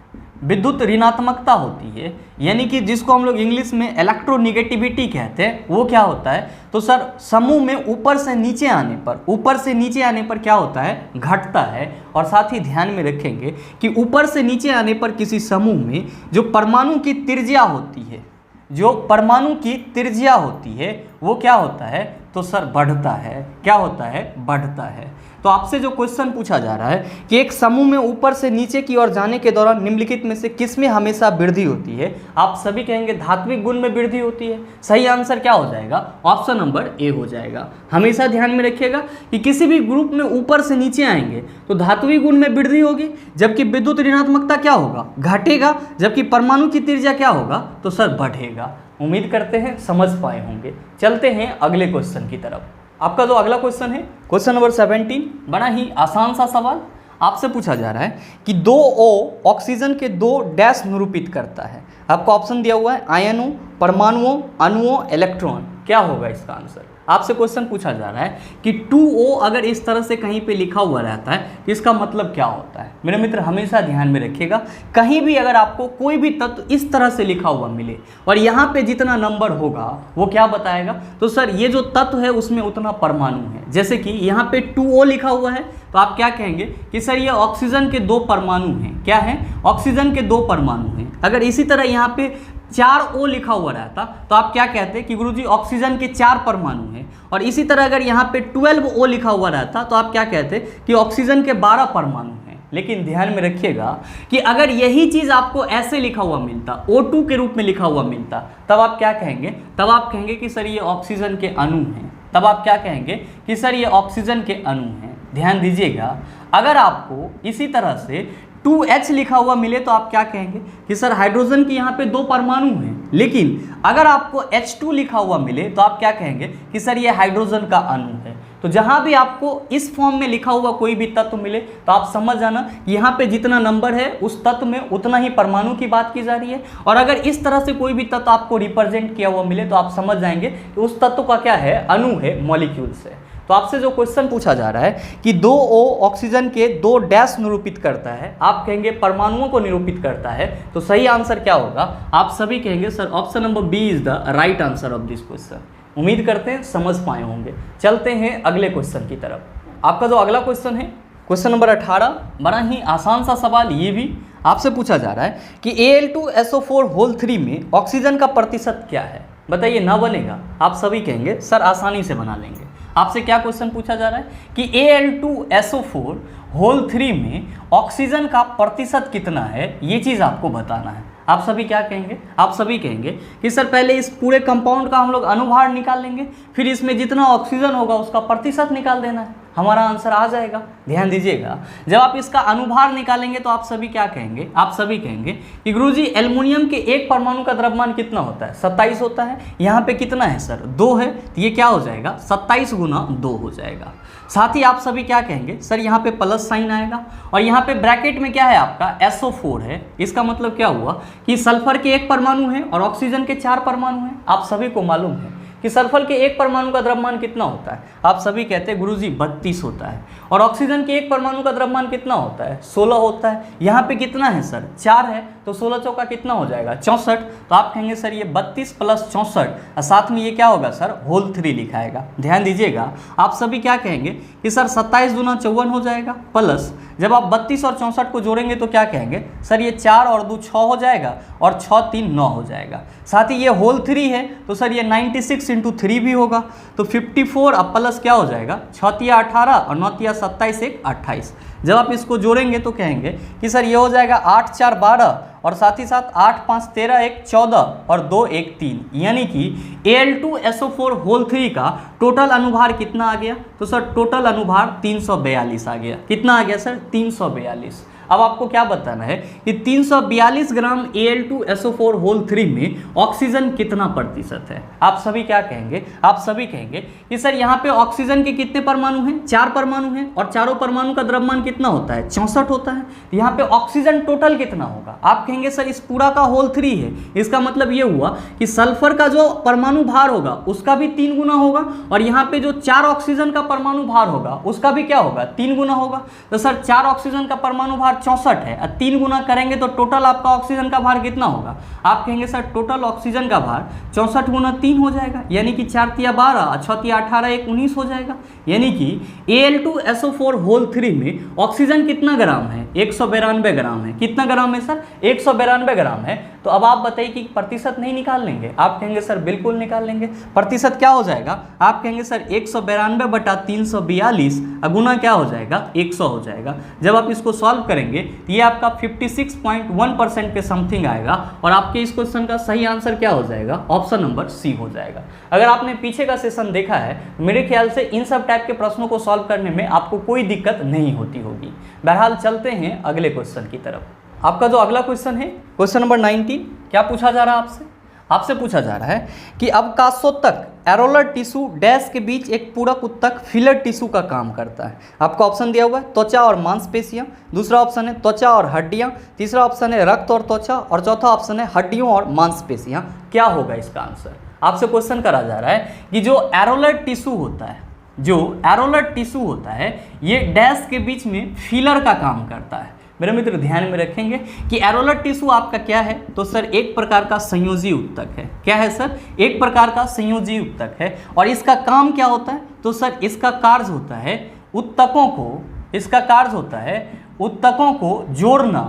विद्युत ऋणात्मकता होती है यानी कि जिसको हम लोग इंग्लिश में इलेक्ट्रोनिगेटिविटी कहते हैं, वो क्या होता है? तो सर समूह में ऊपर से नीचे आने पर, ऊपर से नीचे आने पर क्या होता है? घटता है। और साथ ही ध्यान में रखेंगे कि ऊपर से नीचे आने पर किसी समूह में जो परमाणु की त्रिज्या होती है, जो परमाणु की त्रिज्या होती है वो क्या होता है? तो सर बढ़ता है। क्या होता है? बढ़ता है। तो आपसे जो क्वेश्चन पूछा जा रहा है कि एक समूह में ऊपर से नीचे की ओर जाने के दौरान निम्नलिखित में से किस में हमेशा वृद्धि होती है? आप सभी कहेंगे धात्विक गुण में वृद्धि होती है। सही आंसर क्या हो जाएगा? ऑप्शन नंबर ए हो जाएगा। हमेशा ध्यान में रखिएगा कि किसी भी ग्रुप में ऊपर से नीचे आएंगे तो धात्विक गुण में वृद्धि होगी, जबकि विद्युत ऋणात्मकता क्या होगा? घटेगा, जबकि परमाणु की त्रिज्या क्या होगा? तो सर बढ़ेगा। उम्मीद करते हैं समझ पाए होंगे। चलते हैं अगले क्वेश्चन की तरफ। आपका जो अगला क्वेश्चन है क्वेश्चन नंबर 17, बड़ा ही आसान सा सवाल आपसे पूछा जा रहा है कि 2O ऑक्सीजन के 2 डैश निरूपित करता है। आपको ऑप्शन दिया हुआ है आयनों, परमाणुओं, अणुओं, इलेक्ट्रॉन। क्या होगा इसका आंसर? आपसे क्वेश्चन पूछा जा रहा है कि 2O अगर इस तरह से कहीं पे लिखा हुआ रहता है तो इसका मतलब क्या होता है? मेरे मित्र हमेशा ध्यान में रखिएगा, कहीं भी अगर आपको कोई भी तत्व इस तरह से लिखा हुआ मिले और यहाँ पे जितना नंबर होगा वो क्या बताएगा? तो सर ये जो तत्व है उसमें उतना परमाणु है। जैसे कि यहाँ पे 2O लिखा हुआ है तो आप क्या कहेंगे कि सर ये ऑक्सीजन के 2 परमाणु हैं। क्या है? ऑक्सीजन के 2 परमाणु हैं। अगर इसी तरह यहाँ पे 4O लिखा हुआ रहता तो आप क्या कहते कि गुरुजी ऑक्सीजन के 4 परमाणु हैं। और इसी तरह अगर यहाँ पे 12O लिखा हुआ रहता तो आप क्या कहते कि ऑक्सीजन के 12 परमाणु हैं। लेकिन ध्यान में रखिएगा कि अगर यही चीज़ आपको ऐसे लिखा हुआ मिलता, O2 के रूप में लिखा हुआ मिलता, तब आप क्या कहेंगे? तब आप कहेंगे कि सर ये ऑक्सीजन के अणु हैं। तब आप क्या कहेंगे कि सर ये ऑक्सीजन के अणु हैं। ध्यान दीजिएगा, अगर आपको इसी तरह से 2H लिखा हुआ मिले तो आप क्या कहेंगे कि सर हाइड्रोजन के यहाँ पे 2 परमाणु हैं। लेकिन अगर आपको H2 लिखा हुआ मिले तो आप क्या कहेंगे कि सर ये हाइड्रोजन का अणु है। तो जहाँ भी आपको इस फॉर्म में लिखा हुआ कोई भी तत्व मिले तो आप समझ जाना यहाँ पे जितना नंबर है उस तत्व में उतना ही परमाणु की बात की जा रही है। और अगर इस तरह से कोई भी तत्व आपको रिप्रेजेंट किया हुआ मिले तो आप समझ जाएंगे कि उस तत्व का क्या है? अणु है, मॉलिक्यूल्स है। तो आपसे जो क्वेश्चन पूछा जा रहा है कि 2O ऑक्सीजन के 2 डैश निरूपित करता है, आप कहेंगे परमाणुओं को निरूपित करता है, तो सही आंसर क्या होगा? आप सभी कहेंगे sir option number B is the right answer of this question. उम्मीद करते हैं समझ पाए होंगे। चलते हैं अगले क्वेश्चन की तरफ। आपका जो अगला क्वेश्चन है क्वेश्चन नंबर 18, बड़ा ही आसान सा सवाल ये भी आपसे पूछा जा रहा है कि Al2SO4 होल 3 में ऑक्सीजन का प्रतिशत क्या है? बताइए, ना बनेगा? आप सभी कहेंगे सर आसानी से बना लेंगे। आपसे क्या क्वेश्चन पूछा जा रहा है कि Al2SO4 होल 3 में ऑक्सीजन का प्रतिशत कितना है, ये चीज़ आपको बताना है। आप सभी क्या कहेंगे? आप सभी कहेंगे कि सर पहले इस पूरे कंपाउंड का हम लोग अनुभार निकाल लेंगे, फिर इसमें जितना ऑक्सीजन होगा उसका प्रतिशत निकाल देना है, हमारा आंसर आ जाएगा। ध्यान दीजिएगा, जब आप इसका अनुभार निकालेंगे तो आप सभी क्या कहेंगे? आप सभी कहेंगे कि गुरुजी एल्युमिनियम के 1 परमाणु का द्रव्यमान कितना होता है? 27 होता है। यहाँ पे कितना है सर? 2 है, तो ये क्या हो जाएगा? 27 गुना 2 हो जाएगा। साथ ही आप सभी क्या कहेंगे? सर यहाँ पे प्लस साइन आएगा और यहाँ पे ब्रैकेट में क्या है आपका? SO4 है। इसका मतलब क्या हुआ कि सल्फर के 1 परमाणु है और ऑक्सीजन के 4 परमाणु हैं। आप सभी को मालूम है कि सल्फर के 1 परमाणु का द्रव्यमान कितना होता है? आप सभी कहते हैं गुरुजी 32 होता है। और ऑक्सीजन के 1 परमाणु का द्रव्यमान कितना होता है? 16 होता है। यहाँ पे कितना है सर? 4 है, तो 16 चौका कितना हो जाएगा? 64। तो आप कहेंगे सर ये 32 प्लस 64 और साथ में ये क्या होगा सर? होल 3 लिखाएगा। ध्यान दीजिएगा, आप सभी क्या कहेंगे कि सर 27 दूना 54 हो जाएगा, प्लस जब आप 32 और 64 को जोड़ेंगे तो क्या कहेंगे? सर ये 4 और 2 6 हो जाएगा और 6 3 9 हो जाएगा। साथ ही ये होल 3 है तो सर ये 96 इंटू 3 भी होगा, तो 54 अब प्लस क्या हो जाएगा? 6 18 और 9 27 1 28। जब आप इसको जोड़ेंगे तो कहेंगे कि सर ये हो जाएगा 8 4 12 और साथ ही साथ 8 5 13 1 14 और 2 1 3, यानी कि Al2SO4 होल 3 का टोटल अनुभार कितना आ गया? तो सर टोटल अनुभार 342 आ गया। कितना आ गया सर? 342। अब आपको क्या बताना है कि 342 ग्राम Al2SO4 होल 3 में ऑक्सीजन कितना प्रतिशत है? आप सभी क्या कहेंगे? आप सभी कहेंगे कि सर यहाँ पे ऑक्सीजन के कितने परमाणु हैं? 4 परमाणु हैं और चारों परमाणु का द्रव्यमान कितना होता है? 64 होता है। यहाँ पे ऑक्सीजन टोटल कितना होगा? आप कहेंगे सर इस पूरा का होल 3 है, इसका मतलब ये हुआ कि सल्फर का जो परमाणु भार होगा उसका भी 3 गुना होगा और यहाँ पे जो 4 ऑक्सीजन का परमाणु भार होगा उसका भी क्या होगा? 3 गुना होगा। तो सर 4 ऑक्सीजन का परमाणु भार 64 है और 3 गुना करेंगे तो टोटल आपका ऑक्सीजन का भार कितना होगा? आप कहेंगे सर टोटल ऑक्सीजन का भार 64 गुना 3 हो जाएगा, यानी कि 4 3 12 और 6 3 18 1 19 हो जाएगा। यानी कि Al2SO4 होल 3 में ऑक्सीजन कितना ग्राम है? 192 ग्राम है। कितना ग्राम है सर? 192 ग्राम है। तो अब आप बताइए कि प्रतिशत नहीं निकाल लेंगे? आप कहेंगे सर बिल्कुल निकाल लेंगे। प्रतिशत क्या हो जाएगा? आप कहेंगे सर 192 बटा 342 गुना क्या हो जाएगा? 100 हो जाएगा। जब आप इसको सॉल्व करेंगे तो ये आपका 56.1% के समथिंग आएगा और आपके इस क्वेश्चन का सही आंसर क्या हो जाएगा? ऑप्शन नंबर सी हो जाएगा। अगर आपने पीछे का सेशन देखा है तो मेरे ख्याल से इन सब टाइप के प्रश्नों को सॉल्व करने में आपको कोई दिक्कत नहीं होती होगी। बहरहाल चलते हैं अगले क्वेश्चन की तरफ। आपका जो अगला क्वेश्चन है क्वेश्चन नंबर 19, क्या पूछा जा रहा है आपसे? आपसे पूछा जा रहा है कि अवकाशोत्तक एरोलर टिश्यू डैश के बीच एक पूरक उत्तक फिलर टिश्यू का काम करता है। आपका ऑप्शन दिया हुआ है त्वचा और मांसपेशियां, दूसरा ऑप्शन है त्वचा और हड्डियां, तीसरा ऑप्शन है रक्त और त्वचा और चौथा ऑप्शन है हड्डियों और मांसपेशियां। क्या होगा इसका आंसर? आपसे क्वेश्चन करा जा रहा है कि जो एरोलेट टिश्यू होता है, जो एरोलेट टिश्यू होता है ये डैश के बीच में फिलर का काम करता है। मेरे मित्र ध्यान में रखेंगे कि एरोलेट टिश्यू आपका क्या है, तो सर एक प्रकार का संयोजी उत्तक है। क्या है सर? एक प्रकार का संयोजी उत्तक है। और इसका काम क्या होता है, तो सर इसका कार्य होता है उत्तकों को, इसका कार्य होता है उत्तकों को जोड़ना,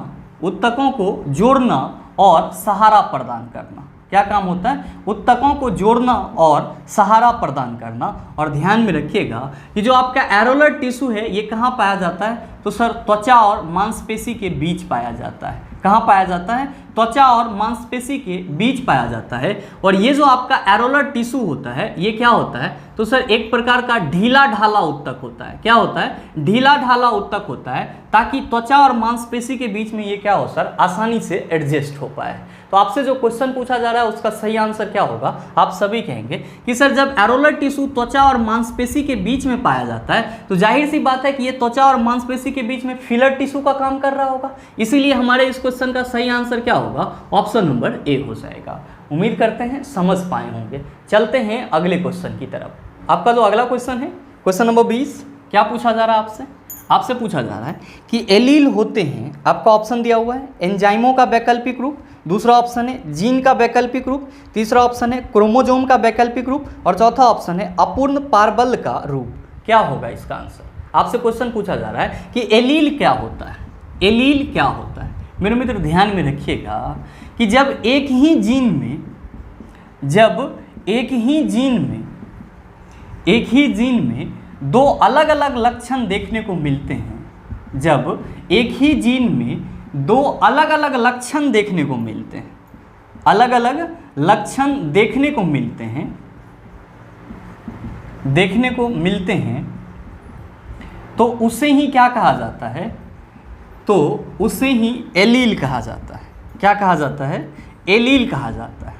उत्तकों को जोड़ना और सहारा प्रदान करना। क्या काम होता है? उत्तकों को जोड़ना और सहारा प्रदान करना। और ध्यान में रखिएगा कि जो आपका एरोलेट टिश्यू है ये कहाँ पाया जाता है, तो सर त्वचा और मांसपेशी के बीच पाया जाता है। कहाँ पाया जाता है? त्वचा और मांसपेशी के बीच पाया जाता है। और ये जो आपका एरोलेट टिश्यू होता है ये क्या होता है, तो सर एक प्रकार का ढीला ढाला उत्तक होता है। क्या होता है? ढीला ढाला उत्तक होता है, ताकि त्वचा और मांसपेशी के बीच में ये क्या हो सर, आसानी से एडजस्ट हो पाए। तो आपसे जो क्वेश्चन पूछा जा रहा है उसका सही आंसर क्या होगा, आप सभी कहेंगे कि सर जब एरोलेट टिश्यू त्वचा और मांसपेशी के बीच में पाया जाता है तो जाहिर सी बात है कि ये त्वचा और मांसपेशी के बीच में फिलर टिश्यू का काम कर रहा होगा। इसीलिए हमारे इस क्वेश्चन का सही आंसर क्या होगा, ऑप्शन नंबर ए हो जाएगा। उम्मीद करते हैं समझ पाए होंगे। चलते हैं अगले क्वेश्चन की तरफ। आपका जो अगला क्वेश्चन है, क्वेश्चन नंबर 20, क्या पूछा जा रहा है आपसे? आपसे पूछा जा रहा है कि एलील होते हैं, आपका ऑप्शन दिया हुआ है एंजाइमों का वैकल्पिक रूप, दूसरा ऑप्शन है जीन का वैकल्पिक रूप, तीसरा ऑप्शन है क्रोमोजोम का वैकल्पिक रूप और चौथा ऑप्शन है अपूर्ण पारबल का रूप। क्या होगा इसका आंसर? आपसे क्वेश्चन पूछा जा रहा है कि एलील क्या होता है, एलील क्या होता है। मेरे मित्र ध्यान में रखिएगा कि जब एक ही जीन में दो अलग अलग लक्षण देखने को मिलते हैं, जब एक ही जीन में दो अलग अलग लक्षण देखने को मिलते हैं, अलग अलग लक्षण देखने को मिलते हैं, तो उसे ही क्या कहा जाता है, तो उसे ही एलील कहा जाता है। क्या कहा जाता है? एलील कहा जाता है।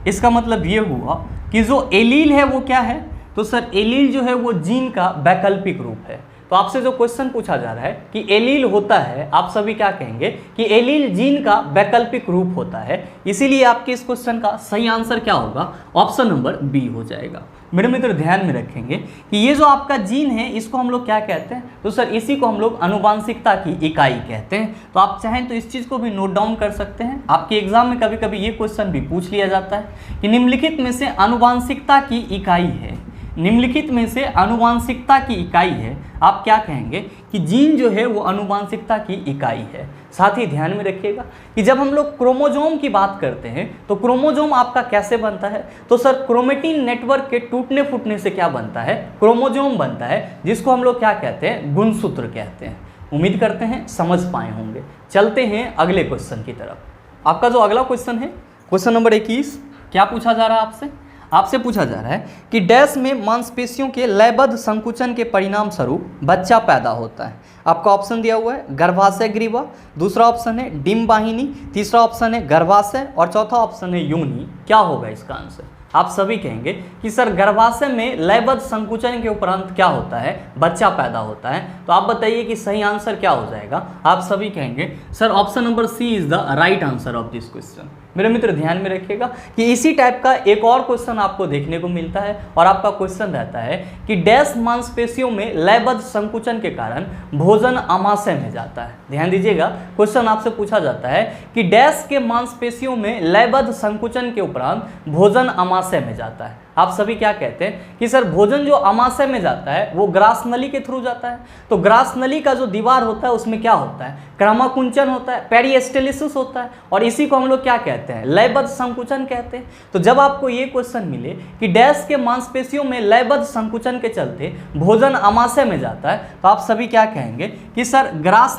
इसका मतलब ये हुआ कि जो एलील है वो क्या है, तो सर एलील जो है वो जीन का वैकल्पिक रूप है। तो आपसे जो क्वेश्चन पूछा जा रहा है कि एलील होता है, आप सभी क्या कहेंगे कि एलील जीन का वैकल्पिक रूप होता है। इसीलिए आपके इस क्वेश्चन का सही आंसर क्या होगा, ऑप्शन नंबर बी हो जाएगा। मेरे मित्र ध्यान में रखेंगे कि ये जो आपका जीन है इसको हम लोग क्या कहते हैं, तो सर इसी को हम लोग आनुवांशिकता की इकाई कहते हैं। तो आप चाहें तो इस चीज़ को भी नोट डाउन कर सकते हैं। आपके एग्जाम में कभी कभी ये क्वेश्चन भी पूछ लिया जाता है कि निम्नलिखित में से आनुवांशिकता की इकाई है, निम्नलिखित में से आनुवांशिकता की इकाई है, आप क्या कहेंगे कि जीन जो है वो आनुवांशिकता की इकाई है। साथ ही ध्यान में रखिएगा कि जब हम लोग क्रोमोजोम की बात करते हैं तो क्रोमोजोम आपका कैसे बनता है, तो सर क्रोमेटिन नेटवर्क के टूटने फूटने से क्या बनता है, क्रोमोजोम बनता है, जिसको हम लोग क्या कहते हैं, गुणसूत्र कहते हैं। उम्मीद करते हैं समझ पाए होंगे। चलते हैं अगले क्वेश्चन की तरफ। आपका जो अगला क्वेश्चन है, क्वेश्चन नंबर 21, क्या पूछा जा रहा है आपसे? आपसे पूछा जा रहा है कि डैश में मांसपेशियों के लयबद्ध संकुचन के परिणाम स्वरूप बच्चा पैदा होता है। आपका ऑप्शन दिया हुआ है गर्भाशय ग्रीवा, दूसरा ऑप्शन है डिम्ब वाहिनी, तीसरा ऑप्शन है गर्भाशय और चौथा ऑप्शन है योनि। क्या होगा इसका आंसर? आप सभी कहेंगे कि सर गर्भाशय में लयबद्ध संकुचन के उपरांत क्या होता है, बच्चा पैदा होता है। तो आप बताइए कि सही आंसर क्या हो जाएगा। आप सभी कहेंगे sir option number C is the right answer of this question. मेरे मित्र ध्यान में रखिएगा कि इसी टाइप का एक और क्वेश्चन आपको देखने को मिलता है और आपका क्वेश्चन रहता है कि डैश मांसपेशियों में लयबद्ध संकुचन के कारण भोजन आमाशय में जाता है। ध्यान दीजिएगा, क्वेश्चन आपसे पूछा जाता है कि डैश के मांसपेशियों में लयबद्ध संकुचन के उपरांत भोजन आमाशय में जाता है। आप सभी क्या कहते हैं कि सर भोजन जो आमाशय में जाता है वो ग्रास नली के थ्रू जाता है। तो ग्रास नली का जो दीवार होता है उसमें क्या होता है, क्रमाकुंचन होता है, पेरिस्टेलिसिस होता है और इसी को हम लोग क्या कहते हैं, लयबद्ध संकुचन कहते हैं। तो जब आपको ये क्वेश्चन मिले कि डैश के मांसपेशियों में लयबद्ध संकुचन के चलते भोजन आमाशय में जाता है, तो आप सभी क्या कहेंगे कि सर ग्रास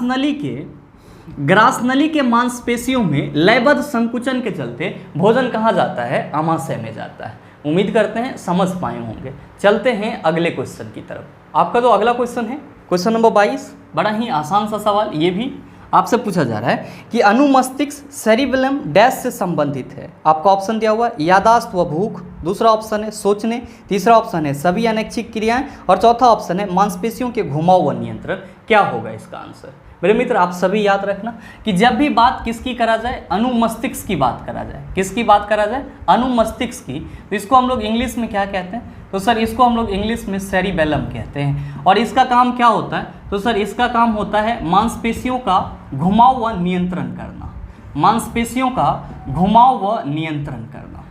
नली के मांसपेशियों में लयबद्ध संकुचन के चलते भोजन कहाँ जाता है, आमाशय में जाता है। उम्मीद करते हैं समझ पाए होंगे। चलते हैं अगले क्वेश्चन की तरफ। आपका जो अगला क्वेश्चन है, क्वेश्चन नंबर 22, बड़ा ही आसान सा सवाल। ये भी आपसे पूछा जा रहा है कि अनुमस्तिष्क सेरिबेलम डैश से संबंधित है। आपका ऑप्शन दिया हुआ है यादाश्त व भूख, दूसरा ऑप्शन है सोचने, तीसरा ऑप्शन है सभी अनैच्छिक क्रियाएं और चौथा ऑप्शन है मांसपेशियों के घुमाव व नियंत्रण। क्या होगा इसका आंसर? मेरे मित्र आप सभी याद रखना कि जब भी बात किसकी करा जाए, अनुमस्तिष्क की बात करा जाए, किसकी बात करा जाए, अनुमस्तिष्क की, तो इसको हम लोग इंग्लिश में क्या कहते हैं, तो सर इसको हम लोग इंग्लिश में सेरिबेलम कहते हैं। और इसका काम क्या होता है, तो सर इसका काम होता है मांसपेशियों का घुमाव व नियंत्रण करना, मांसपेशियों का घुमाव व नियंत्रण करना,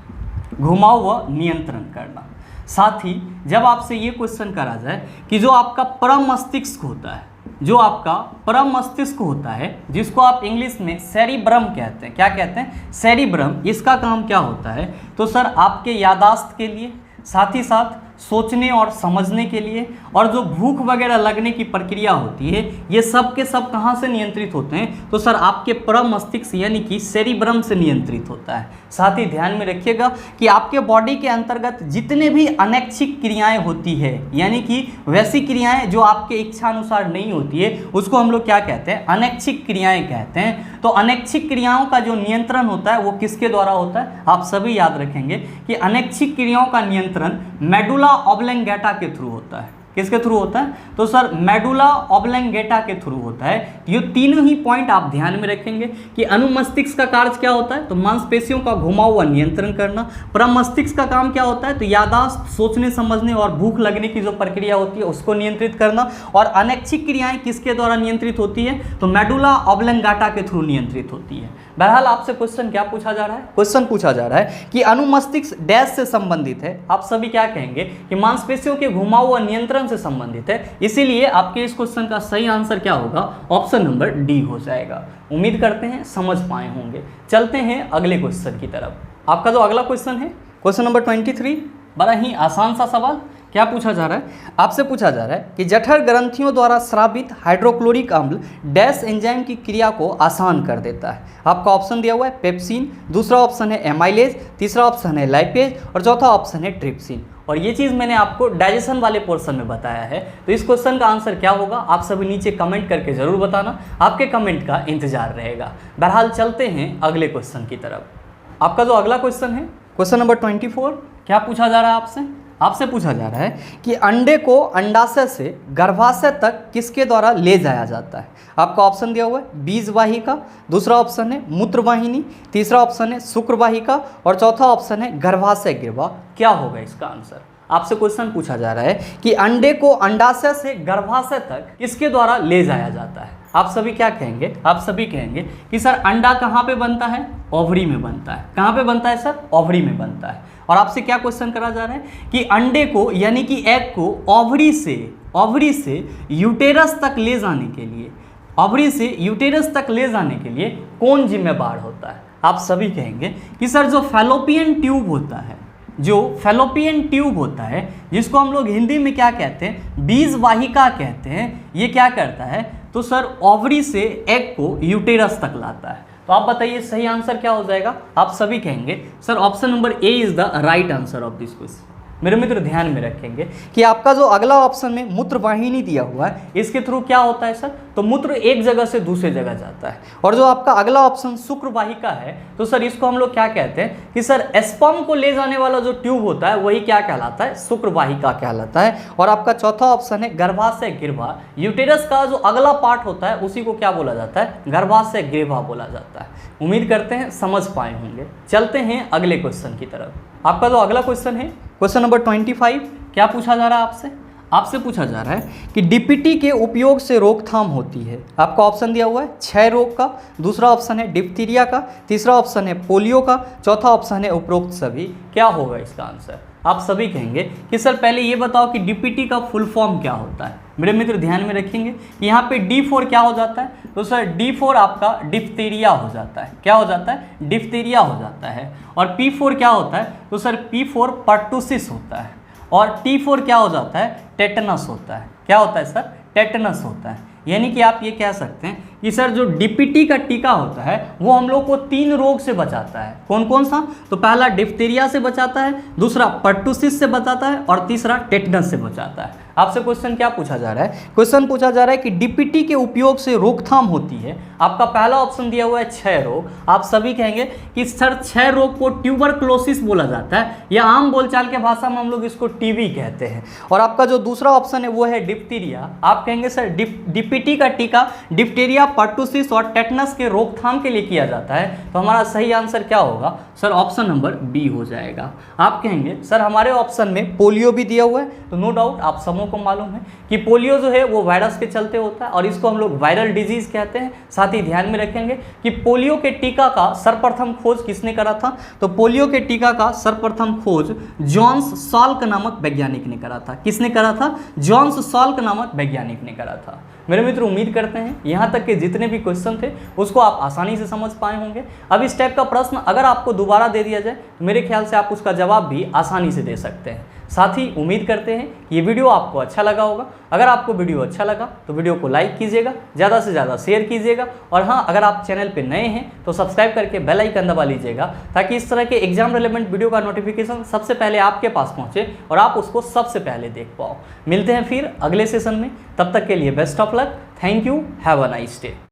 घुमाव व नियंत्रण करना। साथ ही जब आपसे ये क्वेश्चन करा जाए कि जो आपका परम मस्तिष्क होता है, जो आपका परम मस्तिष्क होता है, जिसको आप इंग्लिश में सेरिब्रम कहते हैं, क्या कहते हैं, सेरिब्रम, इसका काम क्या होता है, तो सर आपके यादाश्त के लिए, साथ ही साथ सोचने और समझने के लिए, और जो भूख वगैरह लगने की प्रक्रिया होती है, ये सब के सब कहाँ से नियंत्रित होते हैं, तो सर आपके परम मस्तिष्क यानी कि सेरिब्रम से नियंत्रित होता है। साथ ही ध्यान में रखिएगा कि आपके बॉडी के अंतर्गत जितने भी अनैच्छिक क्रियाएं होती है, यानी कि वैसी क्रियाएं जो आपके इच्छा अनुसार नहीं होती है, उसको हम लोग क्या कहते हैं, अनैच्छिक क्रियाएं कहते हैं। तो अनैच्छिक क्रियाओं का जो नियंत्रण होता है वो किसके द्वारा होता है, आप सभी याद रखेंगे कि अनैच्छिक क्रियाओं का नियंत्रण मेडुला ऑब्लंगेटा के थ्रू होता है। किसके थ्रू होता है, तो सर मेडुला ऑब्लंगेटा के थ्रू होता है। ये तीनों ही पॉइंट आप ध्यान में रखेंगे कि अनुमस्तिष्क का कार्य क्या होता है, तो मांसपेशियों का घुमाव व नियंत्रण करना। परम मस्तिष्क का काम क्या होता है, तो याददाश्त, सोचने समझने और भूख लगने की जो प्रक्रिया होती है उसको नियंत्रित करना। और अनैच्छिक क्रियाएं किसके द्वारा नियंत्रित होती है, तो मेडुला ऑब्लंगेटा के थ्रू नियंत्रित होती है। बहरहाल आपसे क्वेश्चन क्या पूछा जा रहा है, क्वेश्चन पूछा जा रहा है कि अनुमस्तिष्क डैश से संबंधित है। आप सभी क्या कहेंगे कि मांसपेशियों के घुमाव व नियंत्रण से संबंधित है, इसीलिए आपके इस क्वेश्चन का सही आंसर क्या होगा, ऑप्शन नंबर डी हो जाएगा। उम्मीद करते हैं समझ पाए होंगे। चलते हैं अगले क्वेश्चन की तरफ। आपका जो अगला क्वेश्चन है, क्वेश्चन नंबर 23, बड़ा ही आसान सा सवाल। क्या पूछा जा रहा है, आपसे पूछा जा रहा है कि जठर ग्रंथियों द्वारा स्रावित हाइड्रोक्लोरिक अम्ल डैश एंजाइम की क्रिया को आसान कर देता है। आपका ऑप्शन दिया हुआ है पेप्सिन, दूसरा ऑप्शन है एमाइलेज, तीसरा ऑप्शन है लाइपेज और चौथा ऑप्शन है ट्रिप्सिन। और ये चीज़ मैंने आपको डाइजेशन वाले पोर्शन में बताया है। तो इस क्वेश्चन का आंसर क्या होगा, आप सभी नीचे कमेंट करके ज़रूर बताना, आपके कमेंट का इंतजार रहेगा। बहरहाल चलते हैं अगले क्वेश्चन की तरफ। आपका जो अगला क्वेश्चन है, क्वेश्चन नंबर 24, क्या पूछा जा रहा है आपसे, आपसे पूछा जा रहा है कि अंडे को अंडाशय से गर्भाशय तक किसके द्वारा ले जाया जाता है। आपका ऑप्शन दिया हुआ है बीज वाहिका, दूसरा ऑप्शन है मूत्रवाहिनी, तीसरा ऑप्शन है शुक्र वाहिका और चौथा ऑप्शन है गर्भाशय गिरवा। क्या होगा इसका आंसर, आपसे क्वेश्चन पूछा जा रहा है कि अंडे को अंडाशय से गर्भाशय तक किसके द्वारा ले जाया जाता है। आप सभी क्या कहेंगे, आप सभी कहेंगे कि सर अंडा कहाँ पे बनता है, ओवरी में बनता है। कहाँ पे बनता है सर, ओवरी में बनता है। और आपसे क्या क्वेश्चन करा जा रहा है कि अंडे को यानी कि एग को ओवरी से यूटेरस तक ले जाने के लिए, ओवरी से यूटेरस तक ले जाने के लिए कौन जिम्मेदार होता है। आप सभी कहेंगे कि सर जो फैलोपियन ट्यूब होता है, जो फैलोपियन ट्यूब होता है, जिसको हम लोग हिंदी में क्या कहते हैं, बीज वाहिका कहते हैं, ये क्या करता है, तो सर ओवरी से एग को यूटेरस तक लाता है। तो आप बताइए सही आंसर क्या हो जाएगा। आप सभी कहेंगे sir option number A is the right answer of this question. मेरे मित्र ध्यान में रखेंगे कि आपका जो अगला ऑप्शन में मूत्रवाहिनी दिया हुआ है, इसके थ्रू क्या होता है सर, तो मूत्र एक जगह से दूसरे जगह जाता है। और जो आपका अगला ऑप्शन शुक्र वाहिका है, तो सर इसको हम लोग क्या कहते हैं कि सर स्पर्म को ले जाने वाला जो ट्यूब होता है वही क्या कहलाता है, शुक्र वाहिका कहलाता है। और आपका चौथा ऑप्शन है गर्भाशय गिरवा, यूटेरस का जो अगला पार्ट होता है उसी को क्या बोला जाता है, गर्भाशय गिरवा बोला जाता है। उम्मीद करते हैं समझ पाए होंगे। चलते हैं अगले क्वेश्चन की तरफ। आपका जो अगला क्वेश्चन है, क्वेश्चन नंबर 25, क्या पूछा जा रहा है आपसे, आपसे पूछा जा रहा है कि डीपीटी के उपयोग से रोकथाम होती है। आपका ऑप्शन दिया हुआ है क्षय रोग का, दूसरा ऑप्शन है डिप्थीरिया का, तीसरा ऑप्शन है पोलियो का, चौथा ऑप्शन है उपरोक्त सभी। क्या होगा इसका आंसर। आप सभी कहेंगे कि सर पहले ये बताओ कि डीपीटी का फुल फॉर्म क्या होता है। मेरे मित्र ध्यान में रखेंगे कि यहाँ पे D4 क्या हो जाता है, तो सर D4 आपका डिप्थीरिया हो जाता है। क्या हो जाता है, डिप्थीरिया हो जाता है। और P4 क्या होता है, तो सर P4 पर्टुसिस होता है। और T4 क्या हो जाता है, टेटनस होता है। क्या होता है सर, टेटनस होता है। यानी कि आप ये कह सकते हैं कि सर जो डीपीटी का टीका होता है वो हम लोग को 3 रोग से बचाता है। कौन कौन सा? तो पहला डिप्थीरिया से बचाता है, दूसरा पर्टुसिस से बचाता है और तीसरा टेटनस से बचाता है। आपसे क्वेश्चन क्या पूछा जा रहा है? क्वेश्चन पूछा जा रहा है कि डीपीटी के उपयोग से रोकथाम होती है। आपका पहला ऑप्शन दिया हुआ है क्षय रोग। आप सभी कहेंगे कि सर क्षय रोग को ट्यूबरक्लोसिस बोला जाता है, या आम बोलचाल के भाषा में हम लोग इसको टीबी कहते हैं। और आपका जो दूसरा ऑप्शन है वो है डिप्थीरिया। आप कहेंगे सर डीपीटी का टीका डिप्थीरिया, पर्टुसिस और टेटनस के रोकथाम के लिए किया जाता है। तो हमारा सही आंसर क्या होगा? सर ऑप्शन नंबर बी हो जाएगा। आप कहेंगे सर हमारे ऑप्शन में पोलियो भी दिया हुआ है, तो नो डाउट आप सबों को मालूम है कि पोलियो जो है वो वायरस के चलते होता है और इसको हम लोग वायरल डिजीज कहते हैं। साथ ही ध्यान में रखेंगे कि पोलियो के टीका का सर्वप्रथम खोज किसने करा था? तो पोलियो के टीका का सर्वप्रथम खोज जॉन्स साल्क नामक वैज्ञानिक ने करा था। किसने करा था? जॉन्स साल्क नामक वैज्ञानिक ने करा था। मेरे मित्र उम्मीद करते हैं यहाँ तक के जितने भी क्वेश्चन थे उसको आप आसानी से समझ पाए होंगे। अब इस टाइप का प्रश्न अगर आपको दोबारा दे दिया जाए तो मेरे ख्याल से आप उसका जवाब भी आसानी से दे सकते हैं। साथ ही उम्मीद करते हैं कि ये वीडियो आपको अच्छा लगा होगा। अगर आपको वीडियो अच्छा लगा तो वीडियो को लाइक कीजिएगा, ज़्यादा से ज़्यादा शेयर कीजिएगा, और हाँ, अगर आप चैनल पे नए हैं तो सब्सक्राइब करके बेल आइकन दबा लीजिएगा ताकि इस तरह के एग्जाम रिलेवेंट वीडियो का नोटिफिकेशन सबसे पहले आपके पास पहुँचे और आप उसको सबसे पहले देख पाओ। मिलते हैं फिर अगले सेशन में, तब तक के लिए best of luck. Thank you, have a nice day.